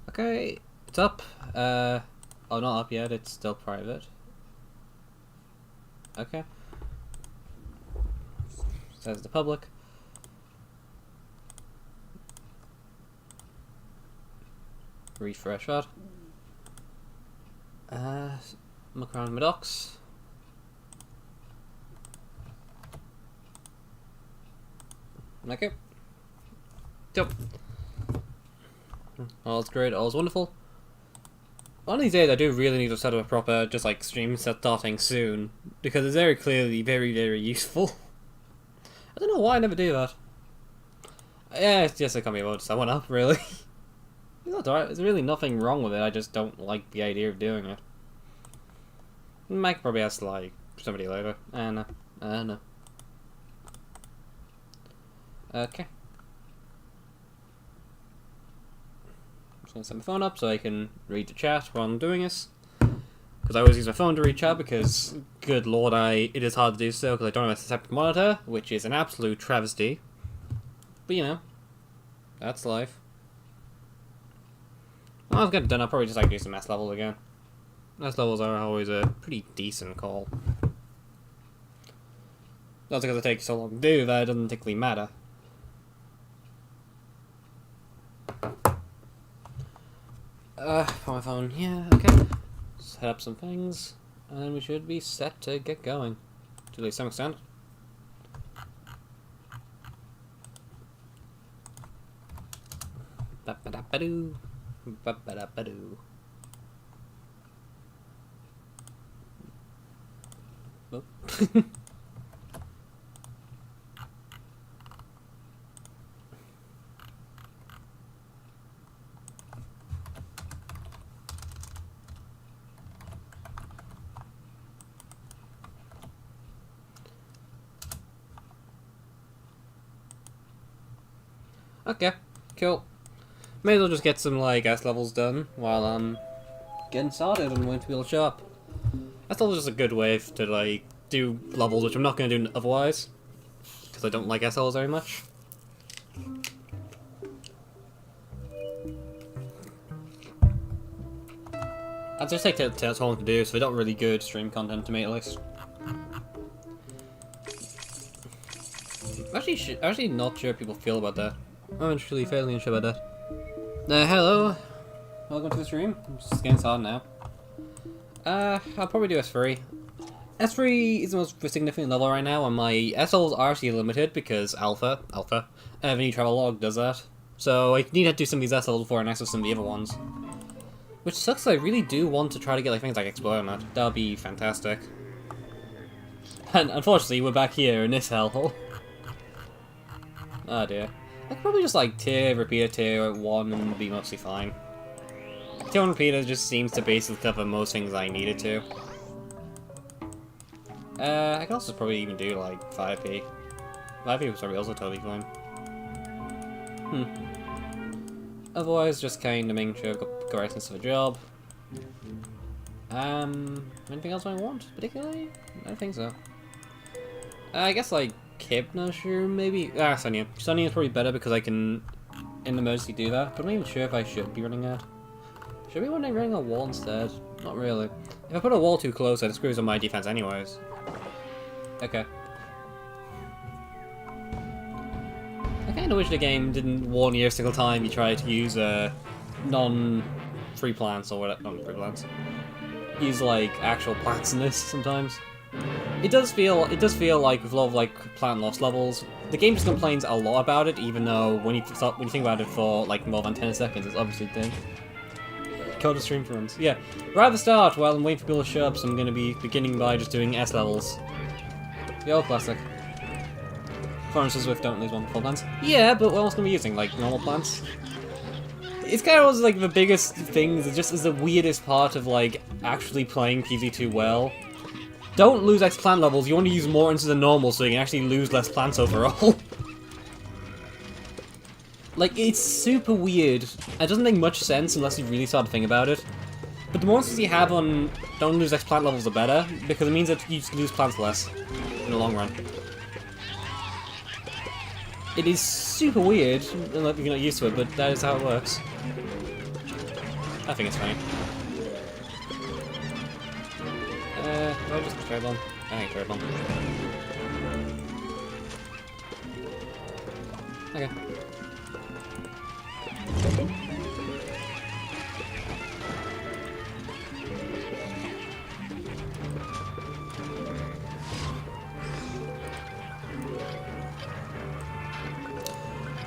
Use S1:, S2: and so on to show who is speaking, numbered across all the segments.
S1: Okay, it's up. Oh, not up yet, it's still private. Okay. Says the public. Refresh that. Look around my docs. Okay. Yep. All's great, all's wonderful. One of these days I do really need to set up a proper, just like, stream set starting soon. Because it's very clearly very, very useful. I don't know why I never do that. Yeah, it's just a comedy mode, so I went up, really. It's not alright, there's really nothing wrong with it, I just don't like the idea of doing it. Mike probably has to, like, somebody later. I know. Okay. I'm just gonna set my phone up so I can read the chat while I'm doing this. Because I always use my phone to read chat because, good lord, it is hard to do so because I don't have a separate monitor, which is an absolute travesty. But you know, that's life. When I was getting done, I'll probably just like do some S levels again. S levels are always a pretty decent call. Not because it takes so long to do that, it doesn't particularly matter. For my phone, yeah, okay. Set up some things, and then we should be set to get going. To at least some extent. Ba-ba-da-ba-doo. Ba-ba-da-ba-doo. Oh. Okay, cool. May as well just get some, like, S levels done while I'm getting started and waiting to be able to show up. S levels is just a good way to, like, do levels, which I'm not going to do otherwise. Because I don't like S levels very much. I'd just take too long to do, so I don't really good stream content to me at least. I'm actually not sure how people feel about that. I'm actually fairly unsure about that. Hello. Welcome to the stream. I'm just getting started now. I'll probably do S3. S3 is the most significant level right now, and my S levels are actually limited because Alpha, the new travel log does that. So I need to do some of these S levels before I access some of the other ones. Which sucks, I really do want to try to get like things like Explorer Mode. That would be fantastic. And unfortunately, we're back here in this hellhole. Oh dear. I could probably just like repeat a tier 1 and be mostly fine. Tier 1 repeater just seems to basically cover most things I needed to. I could also probably even do like 5p. 5p was probably also totally fine. Otherwise, just kind of making sure I've got correctness for the job. Anything else I want, particularly? I don't think so. I guess like Hypnosure, maybe? Sonia. Sonia is probably better because I can, in emergency, do that, but I'm not even sure if I should be running that. Should we be running a wall instead? Not really. If I put a wall too close, it screws up my defense anyways. Okay. I kinda wish the game didn't warn you every single time you try to use non-free plants or whatever. Non-free plants. Use like actual plants in this sometimes. It does feel like with a lot of like plant loss levels, the game just complains a lot about it, even though when you think about it for like more than 10 seconds, it's obviously a thing. Code of stream runs. Yeah. Right at the start, while I'm waiting for people to show up, so I'm going to be beginning by just doing S levels. The old classic. Florence and Swift don't lose one full plants. Yeah, but what else can we be using? Like normal plants? It's kind of always like the biggest things. It just is the weirdest part of like actually playing PvZ2 well. Don't lose X plant levels. You want to use more into the normal so you can actually lose less plants overall. Like, it's super weird. It doesn't make much sense unless you really start to think about it. But the more instances you have on don't lose X plant levels, the better, because it means that you just lose plants less in the long run. It is super weird, if you're not used to it, but that is how it works. I think it's fine. Do I just third one? I think third one. Okay.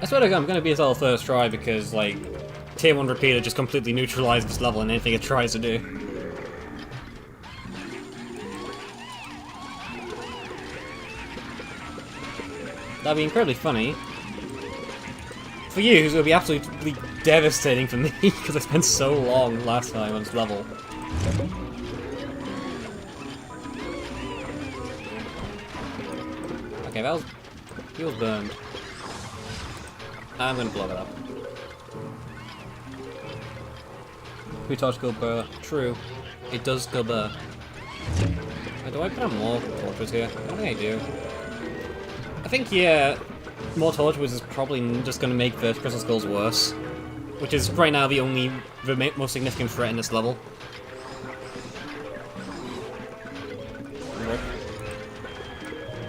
S1: I swear to God, I'm gonna be his all first try because, like, Tier 1 repeater just completely neutralizes this level and anything it tries to do. That'd be incredibly funny. For you, it would be absolutely devastating for me because I spent so long last time on this level. Okay, that was... he was burned. I'm gonna blow that up. We touch go burr. True. It does go burr. Do I put on more torches here? I don't think I do. I think, yeah, more torches is probably just gonna make the Crystal Skulls worse. Which is right now the most significant threat in this level.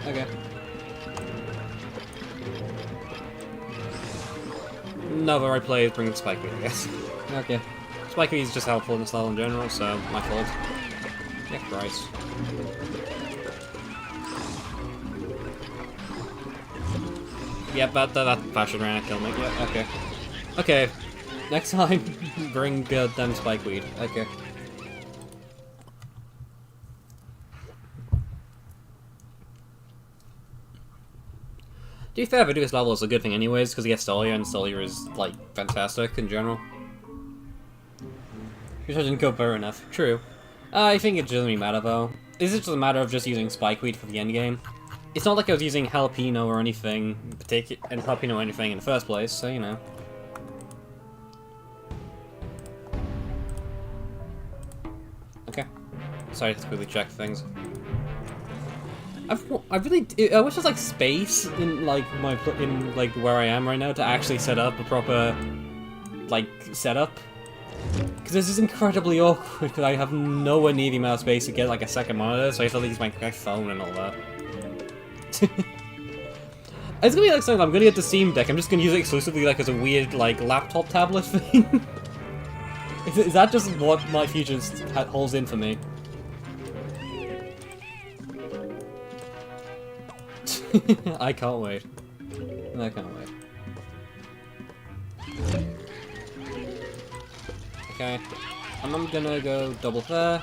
S1: Okay. No, the right play is bringing Spike Weed, I guess. Okay. Spike Weed is just helpful in this level in general, so my fault. Yeah, Christ. Yep, that fashion ran to kill me. Yeah, okay. Okay. Next time, bring them Spike Weed. Okay. To be fair, if I do this level, it's a good thing anyways, because he gets Solia, and Solia is, like, fantastic in general. Which didn't go far enough. True. I think it doesn't really matter, though. This is just a matter of just using Spikeweed for the endgame. It's not like I was using Jalapeno or anything in Jalapeno or anything in the first place, so, you know. Okay. Sorry to quickly check things. I wish there's like space in like where I am right now to actually set up a proper like setup, because this is incredibly awkward because I have nowhere near the amount of space to get like a second monitor, so I have to use my phone and all that. It's gonna be like something. I'm gonna get the Steam Deck. I'm just gonna use it exclusively like as a weird like laptop tablet thing. Is that just what my future holds in for me? I can't wait. I can't wait. Okay. I'm gonna go double there.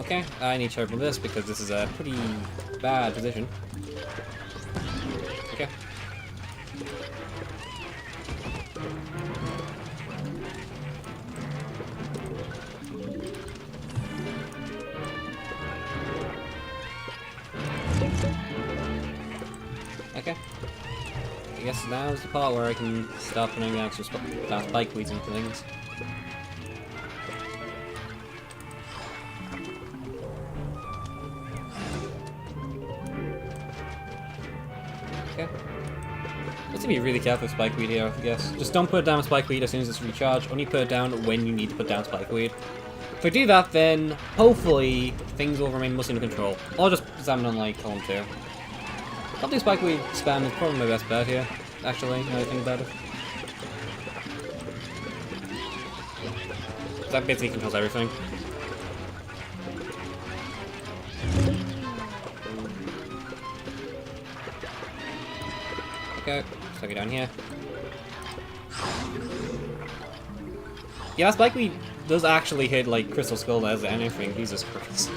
S1: Okay, I need to open this because this is a pretty bad position. Okay. Okay. I guess now is the part where I can start putting out some spike weeds into things. Okay. Just to be really careful with spike weed here, I guess. Just don't put down spike weed as soon as it's recharged. Only put it down when you need to put down spike weed. If I do that, then hopefully things will remain mostly under control. Or just spam it on like column 2. I'll do spike weed spam is probably my best bet here, actually, now I think about it. That basically controls everything. Okay, stuck it down here. Yeah, spike weed does actually hit like Crystal Skull as anything, Jesus Christ.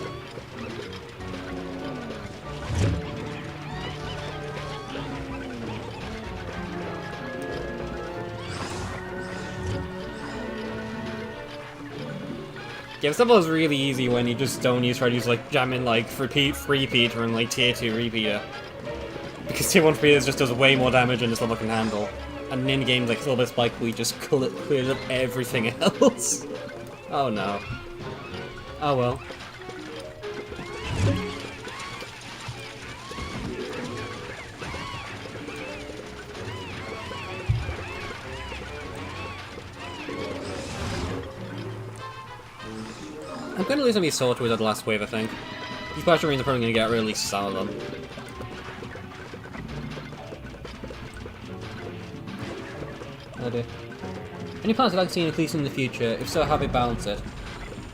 S1: Yeah, this level is really easy when you just don't try to use like jam in like repeater and like tier 2 repeater. Because tier 1 repeater just does way more damage than this level can handle. And in games like a little bit Spike we just clears up everything else. Oh no. Oh well. I'm going to lose some of these sword with the last wave, I think. These pressure marines are probably going to get at least some of them. Oh dear. Any plans I'd like to see increase in the future? If so, how they balance it?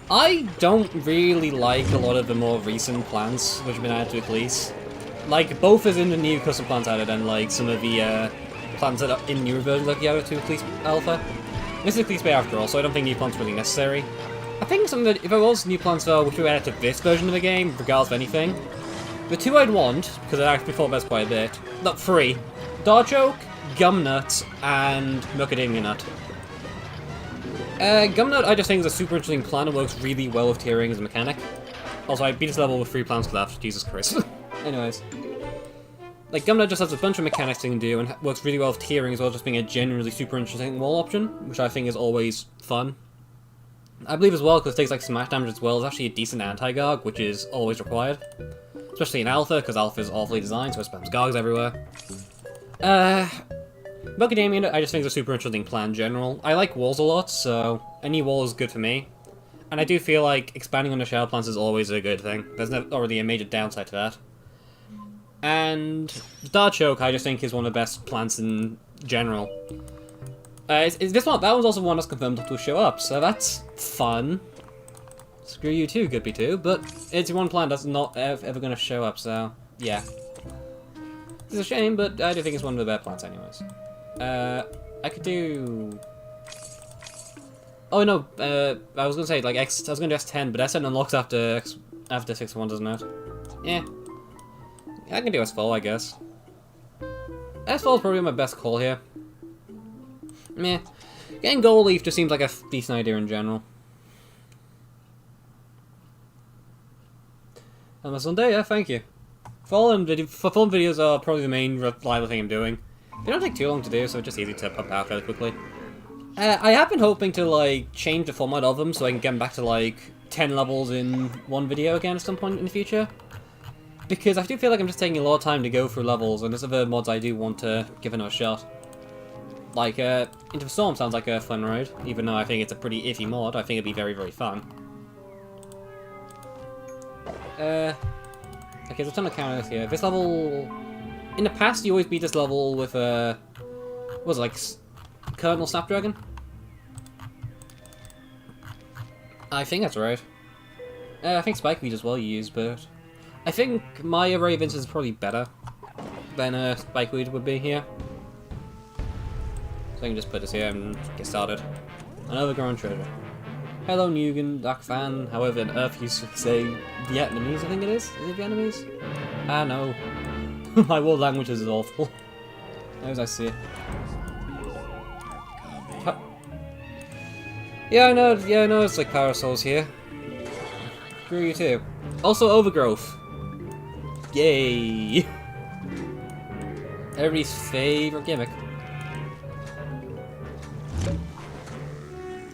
S1: I don't really like a lot of the more recent plans which have been added to Ecclese. Like, both as in the new custom plans added and like some of the plans that are in newer versions like the added to Ecclese Alpha. This is Ecclese Bay after all, so I don't think new plans are really necessary. I think something that, if there was new plans though, which were added to this version of the game, regardless of anything, the two I'd want, because I actually thought about quite a bit, not three, Darchoke, Gumnut, and Macadamia Nut. Gumnut I just think is a super interesting plan and works really well with tiering as a mechanic. Also, I beat this level with 3 plants left, Jesus Christ. Anyways. Like, Gumnut just has a bunch of mechanics you can do and works really well with tiering as well, just being a generally super interesting wall option, which I think is always fun. I believe as well, because it takes like smash damage as well, it's actually a decent anti-garg, which is always required. Especially in Alpha, because Alpha is awfully designed, so it spams gargs everywhere. Macadamia Nut I just think is a super interesting plan in general. I like walls a lot, so any wall is good for me. And I do feel like expanding on the shadow plants is always a good thing. There's not really a major downside to that. And Darchoke I just think is one of the best plants in general. This one, that one's also one that's confirmed to show up, so that's fun. Screw you too, Goodby too, but it's one plant that's not ever going to show up, so yeah. It's a shame, but I do think it's one of the better plants anyways. I could do... Oh no, I was gonna say, like, I was gonna do S10, but S10 unlocks after 6-1, doesn't it? Yeah. I can do S4, I guess. S4 is probably my best call here. Meh. Getting Gold Leaf just seems like a decent idea in general. And Sunday, yeah, thank you. Fallen videos are probably the main reliable thing I'm doing. They don't take too long to do, so it's just easy to pump out fairly quickly. I have been hoping to, like, change the format of them so I can get them back to, like, 10 levels in one video again at some point in the future. Because I do feel like I'm just taking a lot of time to go through levels, and there's other mods I do want to give another shot. Like, Into the Storm sounds like a fun ride, even though I think it's a pretty iffy mod. I think it'd be very, very fun. Okay, there's a ton of counters here. This level... In the past, you always beat this level with, what was it, like, Colonel Snapdragon? I think that's right. I think Spikeweed as well you use, but... I think my Array of Instances is probably better than Spikeweed would be here. So I can just put this here and get started. An overgrown treasure. Hello, Nugan, Dark Fan, however on earth you say Vietnamese, I think it is? Is it Vietnamese? Ah, no. My world language is awful. As I see it. Yeah, I know it's like Parasols here. Screw you too. Also, Overgrowth. Yay! Everybody's favorite gimmick.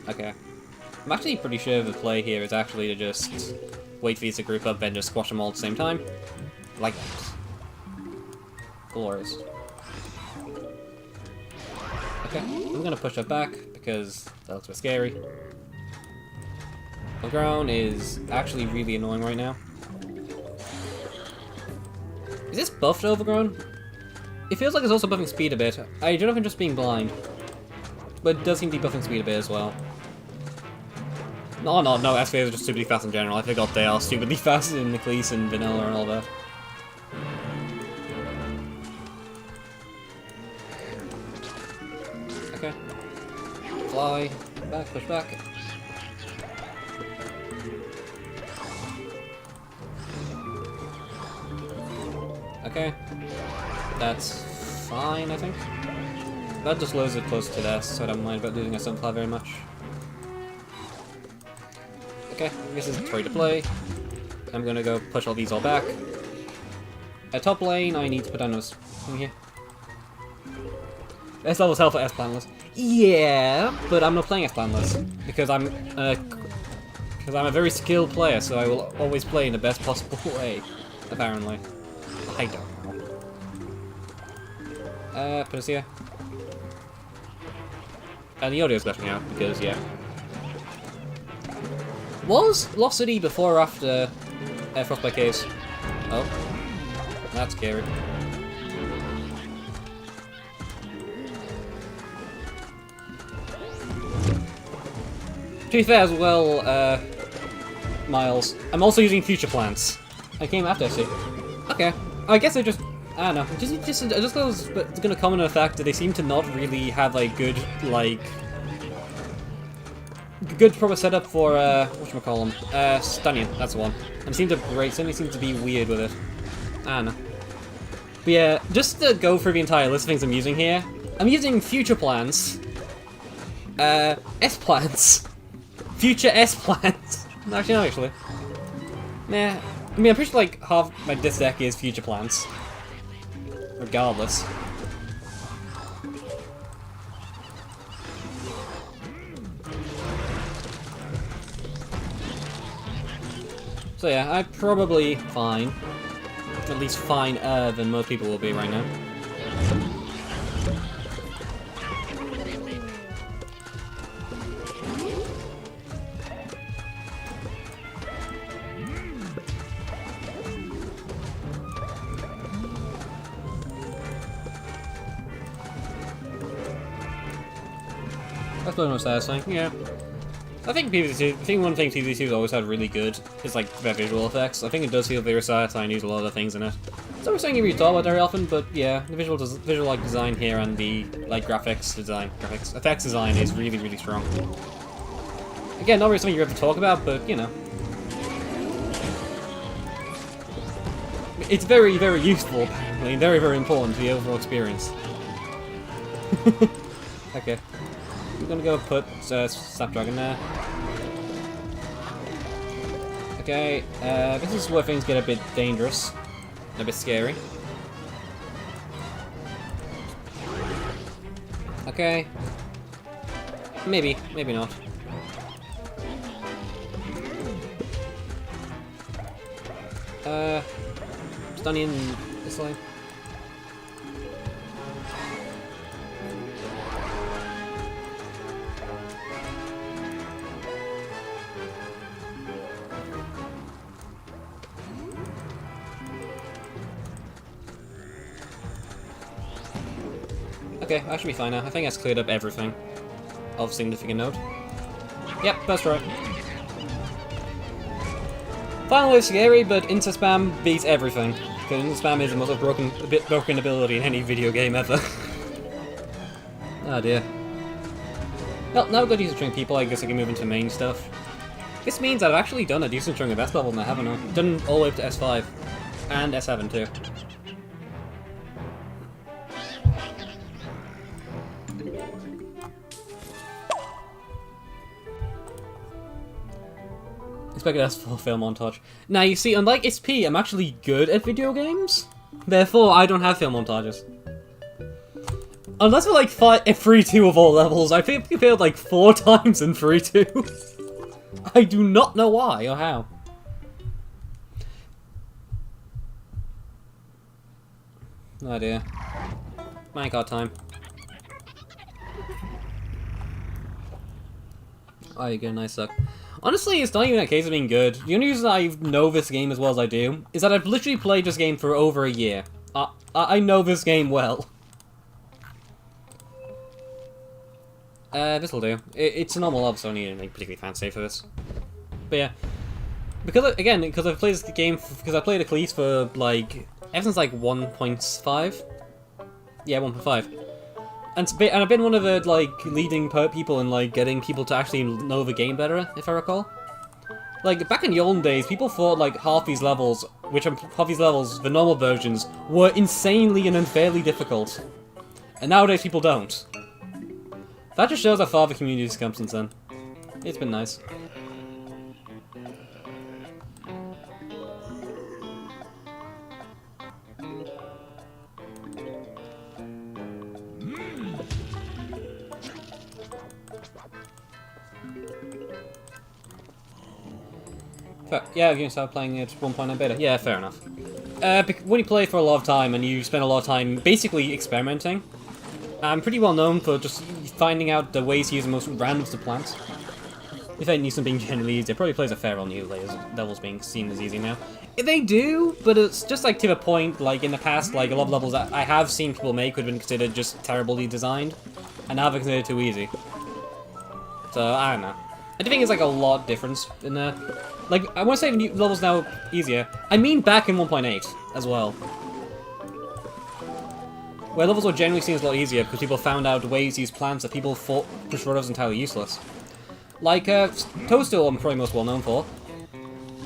S1: Okay. I'm actually pretty sure the play here is actually to just wait for these to group up and just squash them all at the same time. Like that. Glorious. Okay, I'm gonna push that back because that looks a bit scary. Overgrown is actually really annoying right now. Is this buffed Overgrown? It feels like it's also buffing speed a bit. I don't know if I'm just being blind. But it does seem to be buffing speed a bit as well. No, SVAs are just stupidly fast in general. I forgot they are stupidly fast in Ecclese and Vanilla and all that. Okay. Fly. Back, push back. Okay. That's fine, I think. That just lowers it close to death, so I don't mind about losing a Sunflower very much. Okay, this is ready to play. I'm gonna go push all these all back. At top lane, I need to put down this thing here. S level's hell for S-Planless. Yeah, but I'm not playing S-Planless because I'm a very skilled player, so I will always play in the best possible way. Apparently, I don't know. Put us here. And the audio's glitching out because yeah. Was Lost City before or after Frostbite Caves? Oh. That's scary. To be fair as well, Miles, I'm also using future plants. I came after, I see. Okay. I guess I don't know. Just goes, but it's gonna comment on the fact that they seem to not really have a good, like, good proper setup for, whatchamacallem, Stunning, that's the one. And suddenly seem to be weird with it. I don't know. But yeah, just to go through the entire list of things I'm using here, I'm using future plants, S-plants, future S-plants. Actually, no, actually. Nah. I mean, I'm pretty sure, like, half this deck is future plants. Regardless. So yeah, I'm probably fine. At least finer than most people will be right now. That's probably most satisfying, yeah. I think one thing PvZ2 has always had really good is like their visual effects. I think it does feel very satisfying to use a lot of things in it. It's not something you really talk about very often, but yeah, the visual like design here and the like effects design is really, really strong. Again, not really something you ever talk about, but you know. It's very, very useful, apparently, very, very important to the overall experience. Okay. I'm gonna go put Snapdragon there. Okay, this is where things get a bit dangerous. A bit scary. Okay. Maybe, maybe not. Stunning this way. Okay, I should be fine now. I think that's cleared up everything of significant note. Yep, that's right. Finally scary, but insta spam beats everything. Because insta spam is the most broken ability in any video game ever. Oh dear. Well, now I've got decent string people, I guess I can move into main stuff. This means I've actually done a decent string of S level now, haven't I? Done all the way up to S5. And S7 too. Expected S4 fail montage. Now you see, unlike SP, I'm actually good at video games. Therefore, I don't have fail montages. Unless we're like 3-2 of all levels, I think we failed like 4 times in 3-2. I do not know why or how. Oh dear. Minecart time. Oh, you get a nice suck. Honestly, it's not even a case of being good. The only reason I know this game as well as I do is that I've literally played this game for over a year. I know this game well. This'll do. It's a normal level, so I don't need anything particularly fancy for this. But yeah. Because I've played this game, because I played Eccles for, like, ever since, like, 1.5? Yeah, 1.5. And I've been one of the, like, leading people in, like, getting people to actually know the game better, if I recall. Like, back in the olden days, people thought, like, half these levels, the normal versions, were insanely and unfairly difficult. And nowadays, people don't. That just shows how far the community has come since then. It's been nice. Yeah, you're gonna start playing at 1.9 beta. Yeah, fair enough. When you play for a lot of time and you spend a lot of time basically experimenting, I'm pretty well known for just finding out the ways to use the most randoms to plants. if it needs being generally easy, it probably plays a fair on new levels being seen as easy now. They do, but it's just like to the point, like in the past, like a lot of levels that I have seen people make would have been considered just terribly designed, and now they're considered too easy. So, I don't know. I think it's like a lot difference in there. Like, I want to say the new levels now easier. I mean back in 1.8 as well. Where levels were generally seen as a lot easier because people found out ways to use plants that people thought pushed road was entirely useless. Like, Toadstool I'm probably most well known for.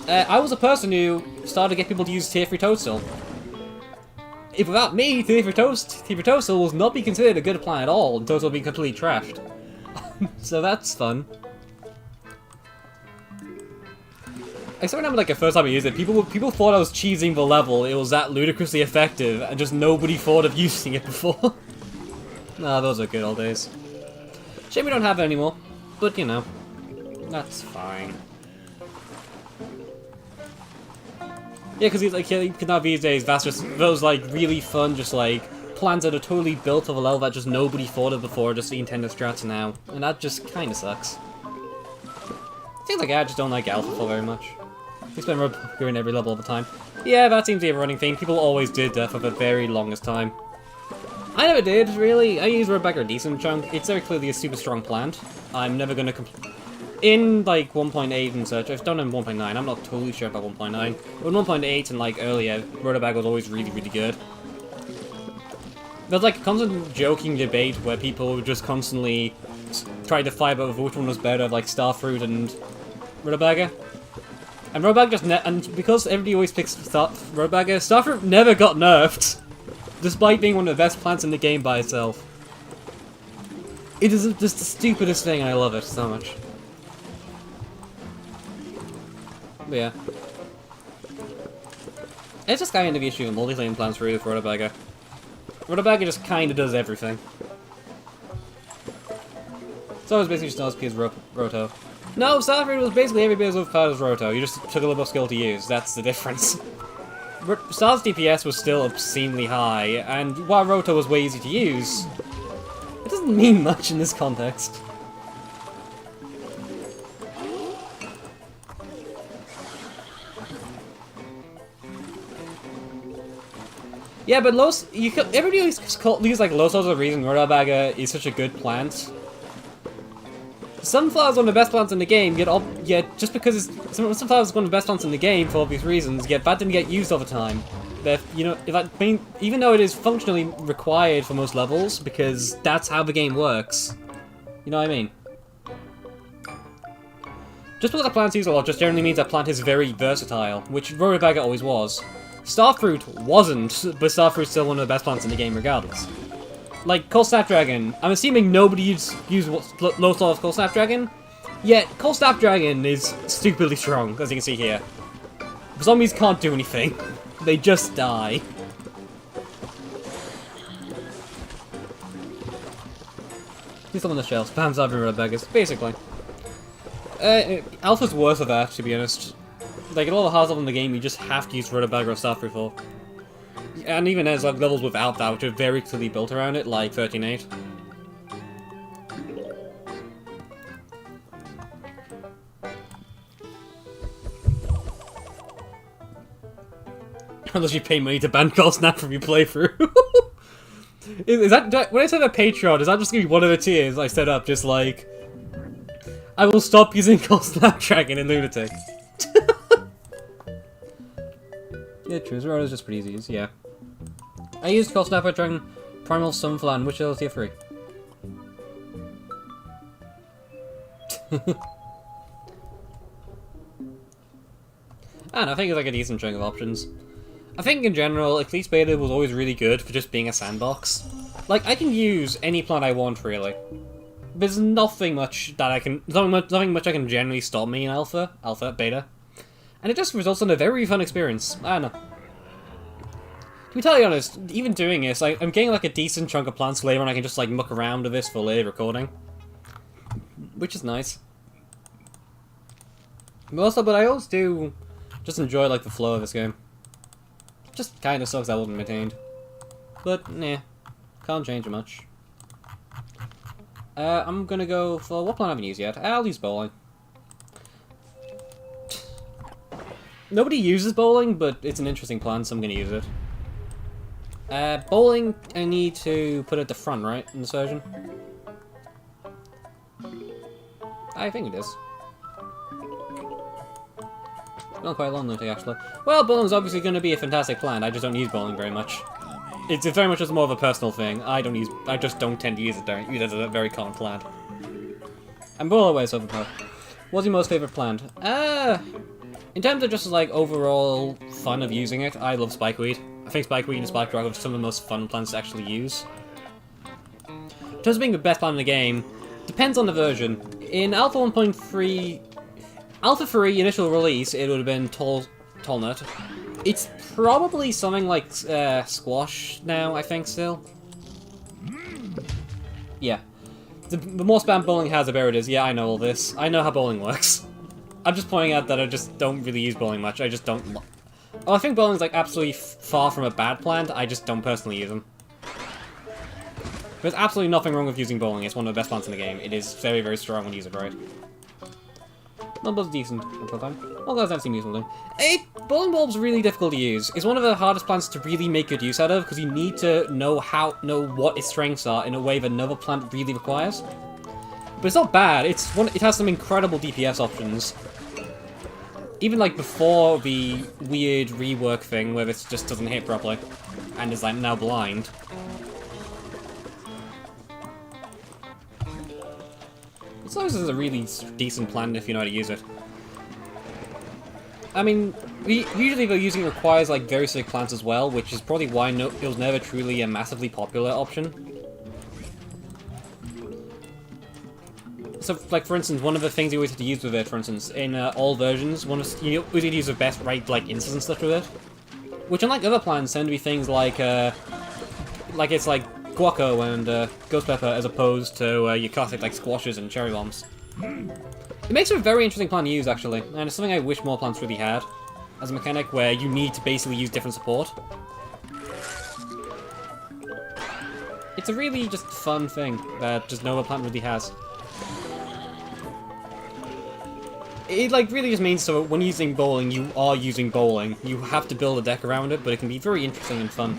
S1: I was a person who started to get people to use Tier 3 Toadstool. If without me, Tier 3 Toadstool will not be considered a good plan at all, and Toadstool will be completely trashed. So that's fun. I still remember like the first time I used it, people thought I was cheesing the level, it was that ludicrously effective, and just nobody thought of using it before. Nah, those are good old days. Shame we don't have it anymore, but you know, that's fine. Yeah, because like now these days, that's just those like really fun, just like plans that are totally built of a level that just nobody thought of before, just the intended strats now, and that just kind of sucks. Seems like I just don't like Alpha very much. They spend Rebecca in every level all the time. Yeah, that seems to be a running thing. People always did that for the very longest time. I never did, really. I use Rebecca a decent chunk. It's very clearly a super strong plant. I'm never gonna in, like, 1.8 and such, I've done in 1.9, I'm not totally sure about 1.9. But in 1.8 and, like, earlier, Rotobag was always really, really good. There's, like, a constant joking debate where people would just constantly try to fight about which one was better, like Starfruit and Rotobagger. And Rotobag just and because everybody always picks Rotobagger, Starfruit never got nerfed, despite being one of the best plants in the game by itself. It is just the stupidest thing, and I love it so much. But yeah. It's just kind of the issue with multi-lane plants for Rotobagger. Rotobagger just kind of does everything. So it's basically just not as good as Roto. No, Starfruit was basically every bit as overpowered as Roto. You just took a little bit of skill to use. That's the difference. Star's DPS was still obscenely high, and while Roto was way easy to use, it doesn't mean much in this context. Yeah, but everybody uses like Losos as a reason Rotobagger is such a good plant. Sunflower is one of the best plants in the game, yet just because Sunflower is one of the best plants in the game for obvious reasons, yet that didn't get used all the time. But, you know, even though it is functionally required for most levels, because that's how the game works. You know what I mean? Just because a plant's used a lot just generally means that plant is very versatile, which Rotobagger always was. Starfruit wasn't, but Starfruit's still one of the best plants in the game regardless. Like, Coal Snapdragon, I'm assuming nobody used low slot of Coal Snapdragon, yet Coal Snapdragon is stupidly strong, as you can see here. Zombies can't do anything, they just die. He's on the shelf, spams out Rotobaggers, basically. Alpha's worse of that, to be honest. Like, at all the hard level in the game, you just have to use Rotobagger or Starfruit for. And even as like levels without that, which are very clearly built around it, like 13.8. Unless you pay money to ban Call Snap from your playthrough. Is that when I said a Patreon, is that just gonna be one of the tiers I set up? Just like, I will stop using Call Snapdragon in Lunatic. Yeah, true. Zero is just pretty easy to use, yeah. I used Coal Snapdragon, Primal Sunflower, and which is tier 3? I think it's like a decent chunk of options. I think in general, Eclipse Beta was always really good for just being a sandbox. Like, I can use any plant I want, really. There's nothing much that I can... Nothing much I can generally stop me in Alpha, Beta. And it just results in a very fun experience. I don't know. To be totally honest, even doing this, I'm getting like a decent chunk of plants later and I can just like muck around with this for later recording. Which is nice. But I always do just enjoy like the flow of this game. Just kind of sucks that wasn't maintained. But, nah. Can't change it much. I'm gonna go for... What plant haven't I used yet? I'll use bowling. Nobody uses bowling, but it's an interesting plan, so I'm gonna use it. Bowling, I need to put it at the front, right, in this version? I think it is. Not quite long, lunatic, actually. Well, bowling's obviously going to be a fantastic plan. I just don't use bowling very much. It's very much just more of a personal thing. I just don't tend to use it as a very common plan. I'm always overpowered. What's your most favorite plant? In terms of just like overall fun of using it, I love spikeweed. I think spikeweed and spike drag are some of the most fun plants to actually use. In terms of being the best plant in the game, depends on the version. In Alpha 1.3, Alpha 3 initial release, it would have been tall nut. It's probably something like squash now, I think, still. Yeah. The more spam bowling has, the better it is. Yeah, I know all this. I know how bowling works. I'm just pointing out that I just don't really use bowling much. I just don't... Oh, I think bowling's like absolutely far from a bad plant. I just don't personally use them. There's absolutely nothing wrong with using bowling. It's one of the best plants in the game. It is very, very strong when you use it right. Numbers decent until time. All guys I've seen using them. Bowling bulb's really difficult to use. It's one of the hardest plants to really make good use out of because you need to know what its strengths are in a way that another plant really requires. But it's not bad. It has some incredible DPS options. Even like before the weird rework thing where it just doesn't hit properly and is like now blind. So this is a really decent plan if you know how to use it. I mean, usually the using it requires like very sick plants as well, which is probably why it was never truly a massively popular option. So, like for instance, one of the things you always have to use with it, for instance, in all versions, you always need to use the best like instances and stuff with it. Which, unlike other plants, tend to be things like it's like guaco and ghost pepper as opposed to your classic like squashes and cherry bombs. It makes it a very interesting plant to use actually, and it's something I wish more plants really had as a mechanic where you need to basically use different support. It's a really just fun thing that just no other plant really has. It like really just means so when using bowling, you are using bowling. You have to build a deck around it, but it can be very interesting and fun.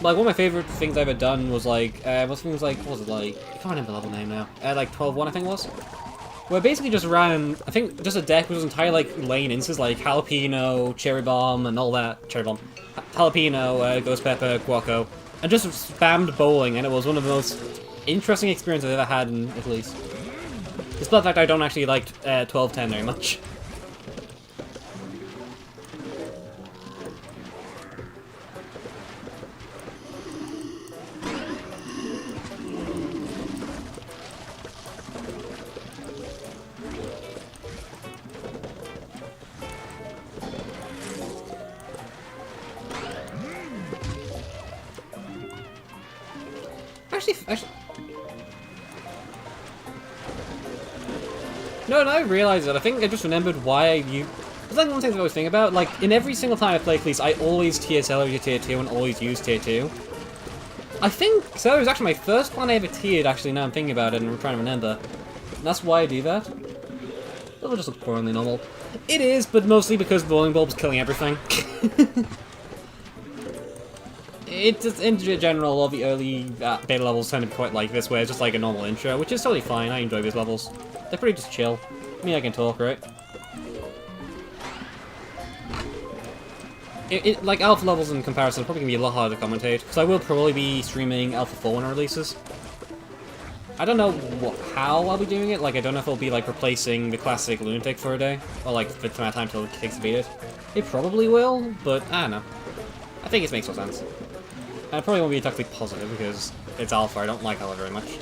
S1: Like, one of my favorite things I've ever done was, like, what was it like? I can't remember the level name now. Like, 12-1, I think it was? Where basically just ran, I think, just a deck with entire, like, lane instances, like jalapeno, cherry bomb, and all that. Cherry bomb. Jalapeno, ghost pepper, guaco. And just spammed bowling, and it was one of the most interesting experiences I've ever had, at least. Despite the fact I don't actually like 12-10 very much. Actually... No, I realised that. I think I just remembered why it's like one thing I always think about. Like, in every single time I play Cleese, I always tier Celery to tier 2 and always use tier 2. I think Celery was actually my first one I ever tiered, actually, now I'm thinking about it and I'm trying to remember. And that's why I do that. It'll just look boringly normal. It is, but mostly because Bowling Bulb's killing everything. It just, in general, all the early beta levels tend to be quite like this, where it's just like a normal intro, which is totally fine. I enjoy these levels. They're pretty just chill. I mean, I can talk, right? Like, alpha levels in comparison are probably going to be a lot harder to commentate, because I will probably be streaming Alpha 4 when it releases. I don't know how I'll be doing it. Like, I don't know if it'll be, like, replacing the classic Lunatic for a day, or, like, for the amount of time till it takes to beat it. It probably will, but I don't know. I think it makes more sense. And it probably won't be technically positive, because it's alpha. I don't like alpha very much.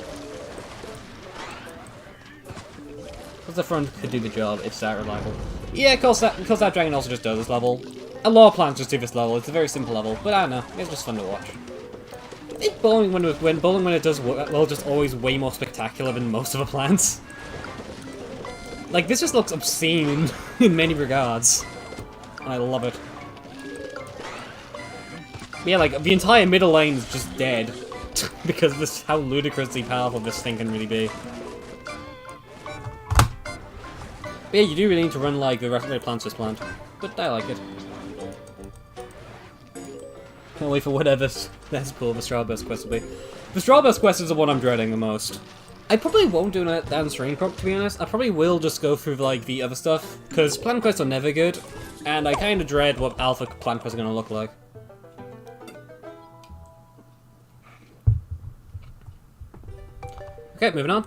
S1: Because the front could do the job, it's that reliable. Yeah, because that dragon also just does this level. A lot of plants just do this level. It's a very simple level, but I don't know. It's just fun to watch. I think bowling when it does well, just always way more spectacular than most of the plants. Like, this just looks obscene in many regards. And I love it. But yeah, like, the entire middle lane is just dead. Because of how ludicrously powerful this thing can really be. But yeah, you do really need to run like the rest of the plants as planned. But I like it. Can't wait for whatever that's called the Starburst quest will be. The Starburst quest is the one I'm dreading the most. I probably won't do that on stream, to be honest. I probably will just go through like the other stuff, because plant quests are never good, and I kind of dread what alpha plant quests are going to look like. Okay, moving on.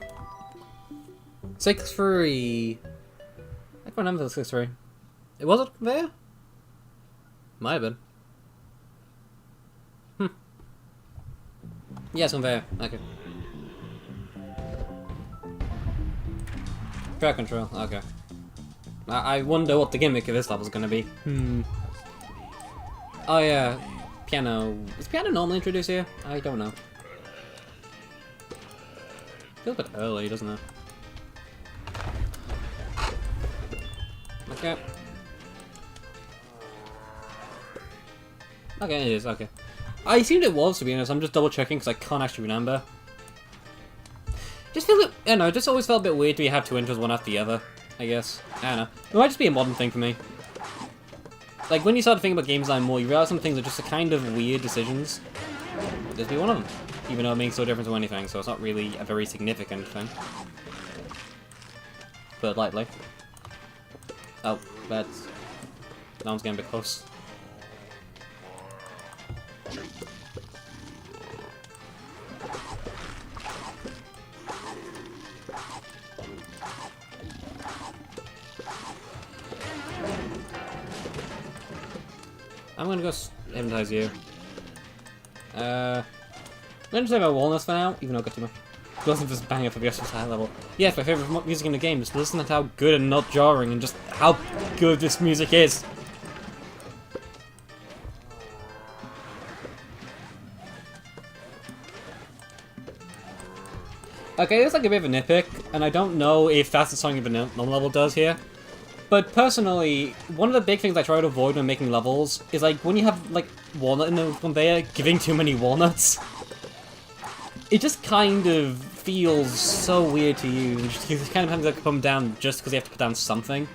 S1: 6-3. I can't remember the 6-3. It was it Conveyor? Might have been. Yes, Conveyor. Okay. Track control. Okay. I wonder what the gimmick of this level is going to be. Oh yeah, piano. Is piano normally introduced here? I don't know. Feels a bit early, doesn't it? Okay. Okay, it is, okay. I assumed it was, to be honest. I'm just double checking because I can't actually remember. Just feel it, I don't know, it just always felt a bit weird to have two intros one after the other, I guess. I don't know. It might just be a modern thing for me. Like, when you start to think about game design more, you realize some things are just a kind of weird decisions. This be one of them. Even though it makes no difference to anything, so it's not really a very significant thing. But lightly. Oh, that's... That one's getting a bit close. I'm gonna go hypnotize you. I'm gonna say my walnuts for now, even though I got too much. Listen to this banger for the rest of high level. Yeah, it's my favorite music in the game. Just listen to how good and not jarring, and just how good this music is. Okay, it's like a bit of a nitpick, and I don't know if that's the song the normal level does here. But personally, one of the big things I try to avoid when making levels is like when you have like walnut in the conveyor, giving too many walnuts. It just kind of feels so weird to use. You kind of have to come down just because you have to put down something,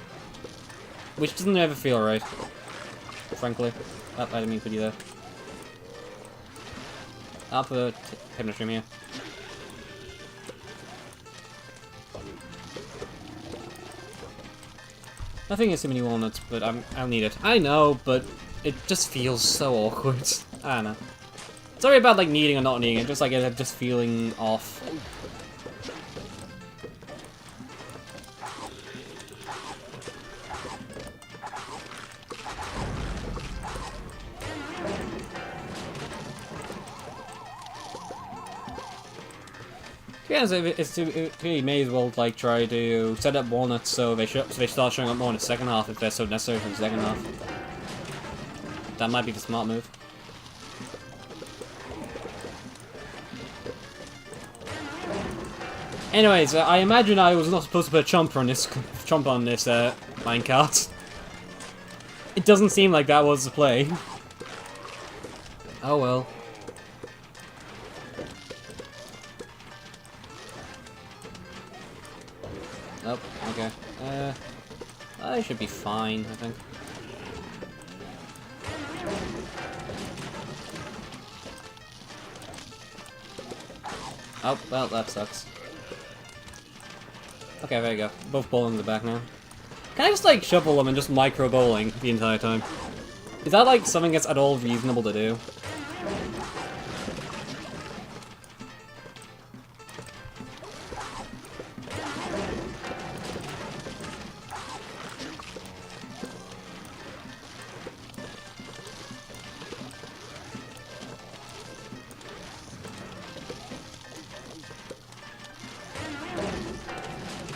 S1: which doesn't ever feel right. Frankly, oh, I didn't mean to put you there. I'll put Hypnostream here. Nothing is too many walnuts, but I'll need it. I know, but it just feels so awkward. I don't know. Sorry about like needing or not needing it, just like it just feeling off. Yeah, so you may as well like try to set up walnuts so they start showing up more in the second half if they're so necessary for the second half. That might be the smart move. Anyways, I imagine I was not supposed to put a chomper on this minecart. It doesn't seem like that was the play. Oh well. Oh, okay. I should be fine, I think. Oh, well, that sucks. Okay, there you go. Both bowlings are back now. Can I just, like, shovel them and just micro-bowling the entire time? Is that, like, something that's at all reasonable to do?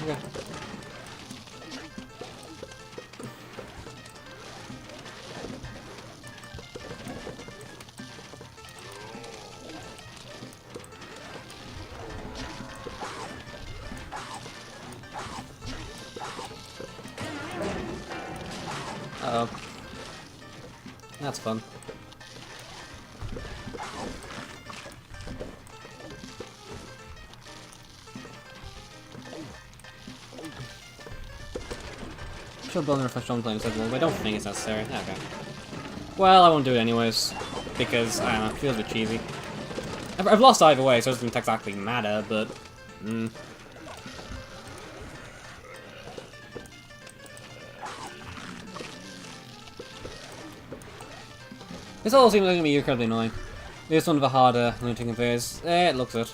S1: Okay. Uh-oh. That's fun. should build a refresh on playing but I don't think it's necessary. Okay. Well, I won't do it anyways, because, I don't know, it feels a bit cheesy. I've lost either way, so it doesn't exactly matter, but... This all seems like it's going to be incredibly annoying. This is one of the harder lunatic conveyors. It looks it.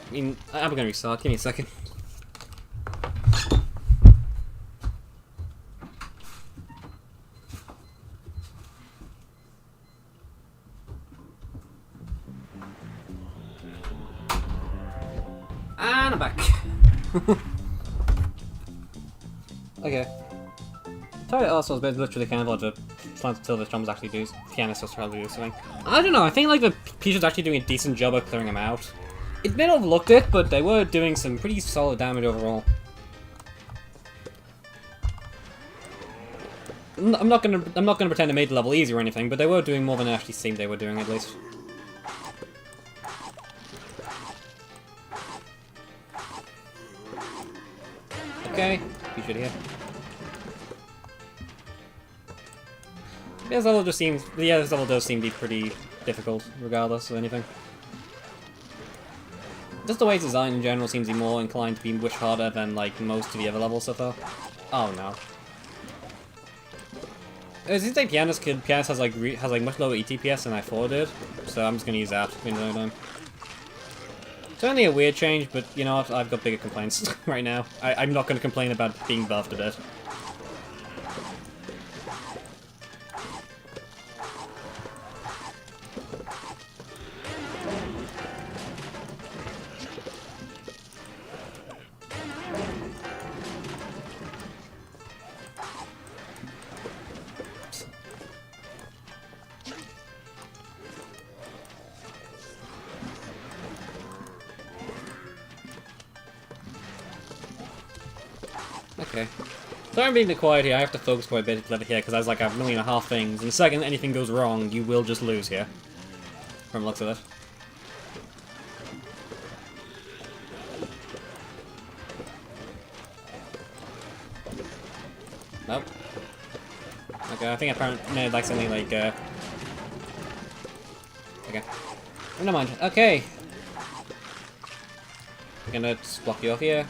S1: I mean, I'm going to restart. Give me a second. And I'm back. Okay. Sorry, also, it's literally kind of like the until the drums actually do. Pianists just probably do something. I don't know. I think like the Peaches actually doing a decent job of clearing them out. It may have overlooked it, but they were doing some pretty solid damage overall. I'm not gonna pretend they made the level easy or anything, but they were doing more than it actually seemed they were doing, at least. Okay, you should hear. This level just seems... Yeah, this level does seem to be pretty difficult, regardless of anything. Just the way it's designed in general seems to be more inclined to be much harder than, like, most of the other levels so far. Oh, no. It seems like Pianist has, like, much lower ETPS than I thought it did, so I'm just gonna use that in the time. It's only a weird change, but, you know what, I've got bigger complaints right now. I'm not gonna complain about being buffed a bit. Okay. So I'm being a bit quiet here. I have to focus quite a bit here because I was like, I have 1.5 million things. And the second anything goes wrong, you will just lose here. From the looks of it. Nope. Okay, I think I apparently like something like, Okay. Oh, never mind. Okay. I'm gonna just block you off here.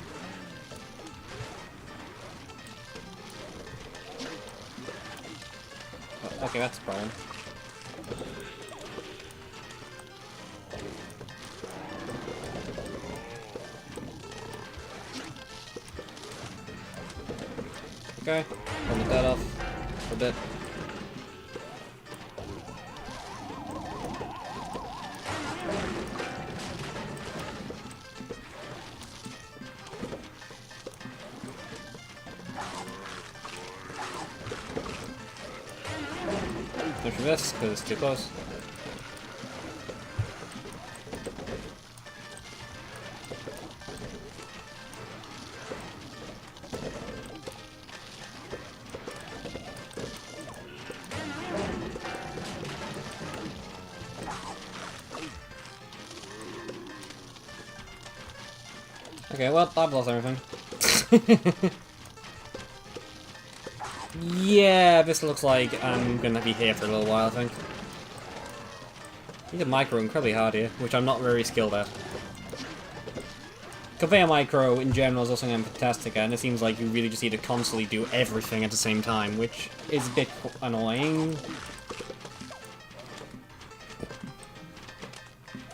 S1: Okay, that's a problem. Okay, hold that off for a bit. Push this, because it's too close. Okay, well, I've lost everything. Yeah, this looks like I'm gonna be here for a little while, I think. Need a micro incredibly hard here, which I'm not very skilled at. Conveyor micro in general is also something I'm fantastic at, and it seems like you really just need to constantly do everything at the same time, which is a bit annoying.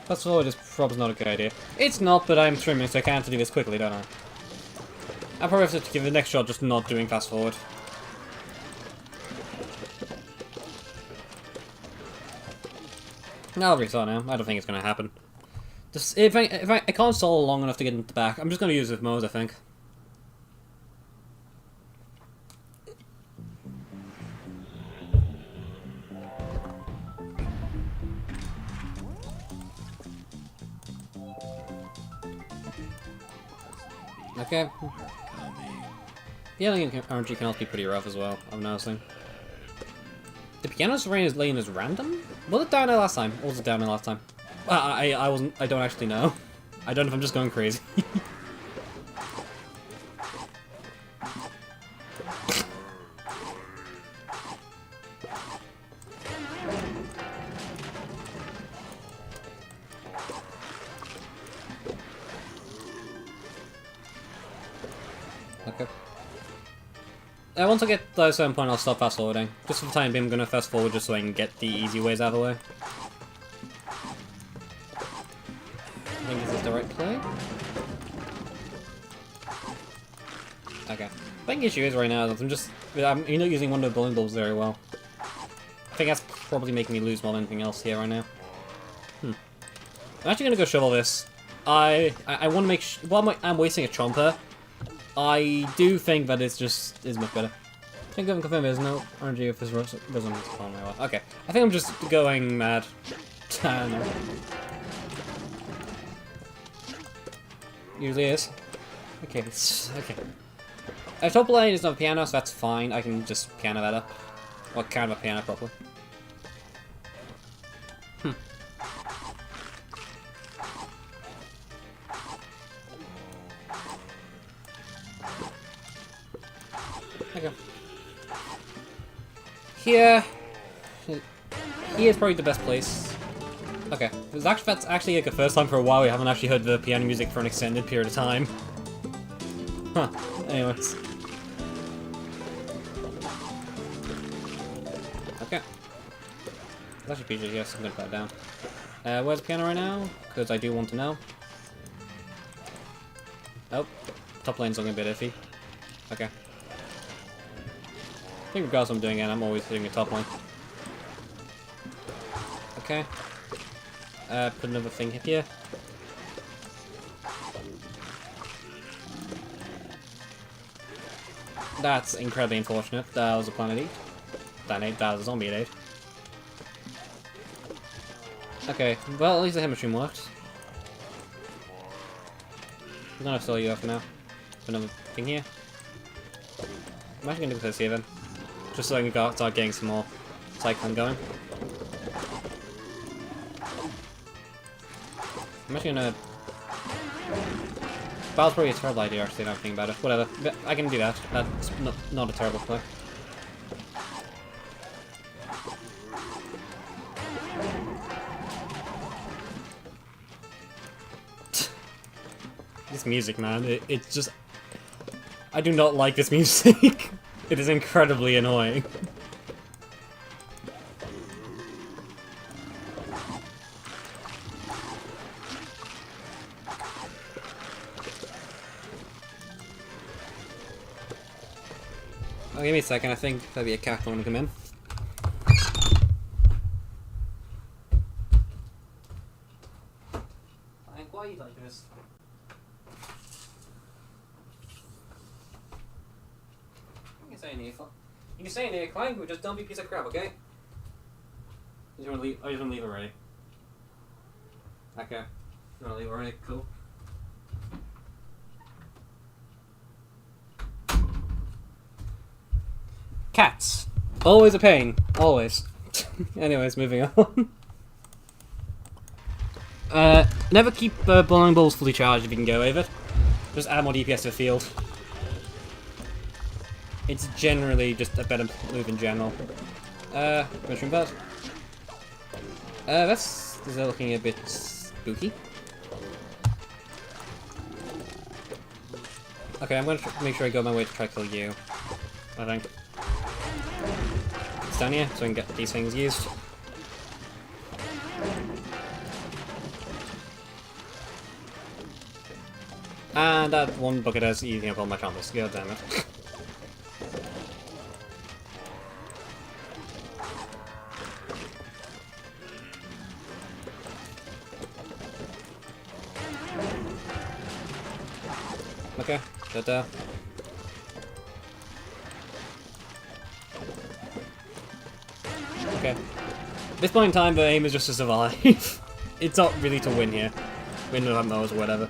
S1: Fast forward is probably not a good idea. It's not, but I'm trimming, so I can't do this quickly, don't I? I'll probably have to give the next shot just not doing fast forward. I'll restart now. I don't think it's going to happen. Just if I can't stall long enough to get into the back, I'm just going to use it with Mo's, I think. Okay. The alien RNG can also be pretty rough as well, I'm noticing. The piano's lane is random? Was it down there last time? Or was it down there last time? I don't actually know. I don't know if I'm just going crazy. Once I get to a certain point, I'll stop fast forwarding. Just for the time being, I'm gonna fast forward just so I can get the easy ways out of the way. I think this is the right play. Okay. I think the issue is right now that I'm not using one of the bowling balls very well. I think that's probably making me lose more than anything else here right now. I'm actually gonna go shovel this. I want to make while I'm wasting a chomper, I do think that it's much better. I think I'm confirmed there's no RNG if this doesn't respond very well. Okay, I think I'm just going mad. No. Usually is. Okay, okay. Top lane is not a piano, so that's fine. I can just piano that up. Or kind of a piano properly. Okay. Here is probably the best place. Okay, that's actually like the first time for a while we haven't actually heard the piano music for an extended period of time. Huh. Anyways. Okay. It's actually PG, yes, I'm gonna put it down. Where's the piano right now? Because I do want to know. Oh, top lane's looking a bit iffy. Okay. I think regardless of what I'm doing it, I'm always hitting the top lane. Okay. Put another thing here. That's incredibly unfortunate. That was a planet 8. That was a zombie at 8. Okay, well at least the hit machine worked. I'm gonna sell you off now. Put another thing here. I'm actually gonna do this here then. Just so I can start getting some more cycling going. I'm actually gonna... Battle's probably a terrible idea actually, now I'm thinking about it. Whatever, I can do that. That's not a terrible play. This music, man, it's just... I do not like this music. It is incredibly annoying. Oh, give me a second, I think that'd be a cat going to come in. Like, why are you like this? You can stay in here, Clank, but just don't be a piece of crap, okay? You want to leave? Oh, you want to leave already? Okay. You want to leave already? Cool. Cats. Always a pain. Always. Anyways, moving on. Never keep bowling balls fully charged if you can go with it. Just add more DPS to the field. It's generally just a better move in general. Mushroom bird. This is looking a bit spooky. Okay, I'm going to make sure I go my way to try to kill you. I think. It's down here, so I can get these things used. And that one bucket is eating up all my combos. God damn it. Okay, da-da. Okay. At this point in time, the aim is just to survive. It's not really to win here. Win without those or whatever.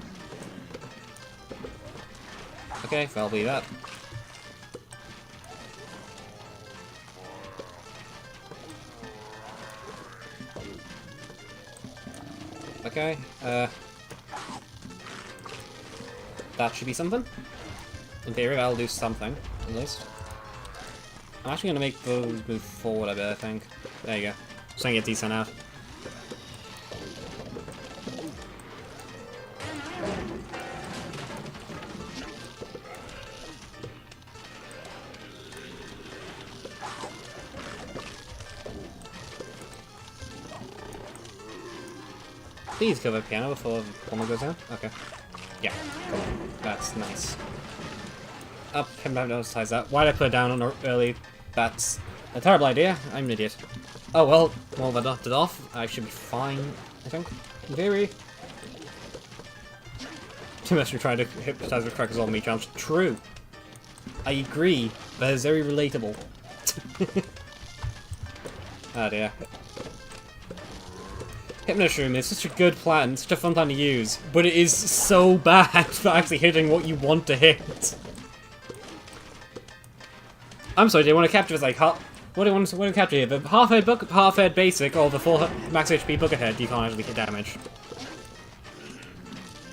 S1: Okay, that'll be that. Okay, that should be something. In theory, that'll do something, at least. I'm actually gonna make those move forward a bit, I think. There you go. So I can get decent out. Please cover the piano before the plumber goes down. Okay. Yeah, cool. That's nice. Up, I haven't noticed that. Why did I put it down on early? That's a terrible idea. I'm an idiot. Oh well, I knocked it off. I should be fine, I think. In theory. Too much to try to hypnotize with crackers on me jumps. True. I agree, but it's very relatable. Oh dear. Hypnoshroom is such a good plan, such a fun plan to use, but it is so bad for actually hitting what you want to hit. I'm sorry, do you want to capture this like half? What do you want to capture here? The half-head basic, or the full max HP bucket head? You can't actually hit damage.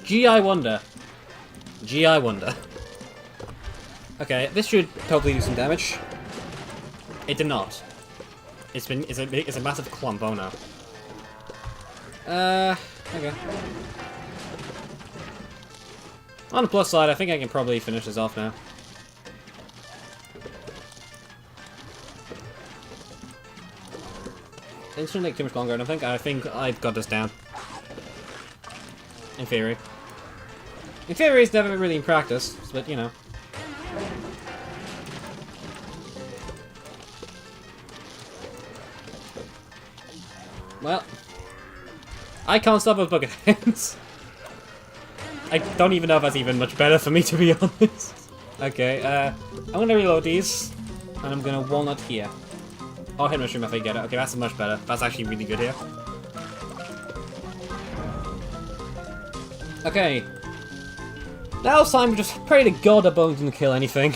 S1: Gee, I wonder. Gee, I wonder. Okay, this should hopefully do some damage. It did not. It's a massive clump. Oh no. Okay. On the plus side, I think I can probably finish this off now. It shouldn't take too much longer, I don't think. I think I've got this down. In theory. In theory, it's never really in practice, but you know. Well, I can't stop with bucket heads. I don't even know if that's even much better for me, to be honest. Okay, I'm gonna reload these, and I'm gonna walnut here. Oh, hit mushroom if I get it. Okay, that's much better. That's actually really good here. Okay. Now it's time to just pray to God that Bone didn't kill anything.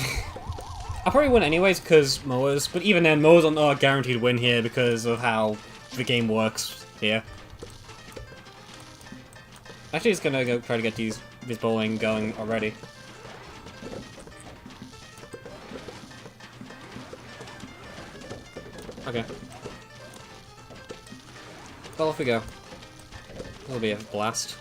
S1: I'll probably win anyways, because mowers, but even then, mowers are not a guaranteed win here because of how the game works here. Actually, just gonna go try to get this bowling going already. Okay. Well, off we go. That'll be a blast.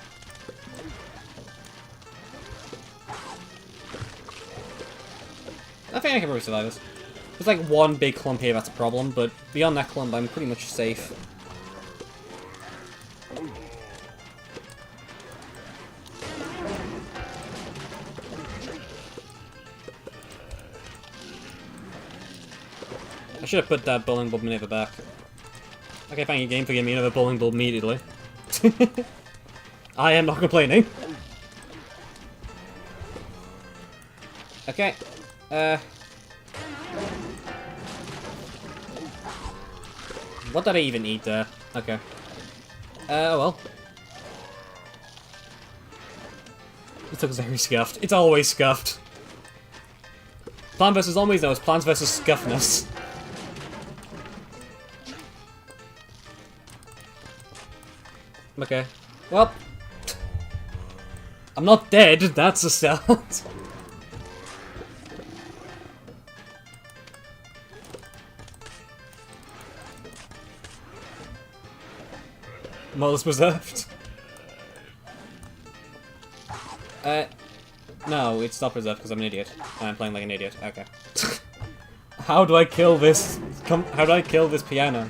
S1: I think I can probably survive this. There's like one big clump here that's a problem, but beyond that clump, I'm pretty much safe. I should have put that bowling bulb maneuver back. Okay, thank you game for giving me another bowling bulb immediately. I am not complaining. Okay. What did I even eat there? Okay. Oh well. This looks very scuffed. It's always scuffed. Plant vs. Zombies though, it's Plants vs. Scuffness. Okay. Well. I'm not dead, that's a start. Molus preserved. No, it's not preserved because I'm an idiot. And I'm playing like an idiot. Okay. How do I kill this? How do I kill this piano?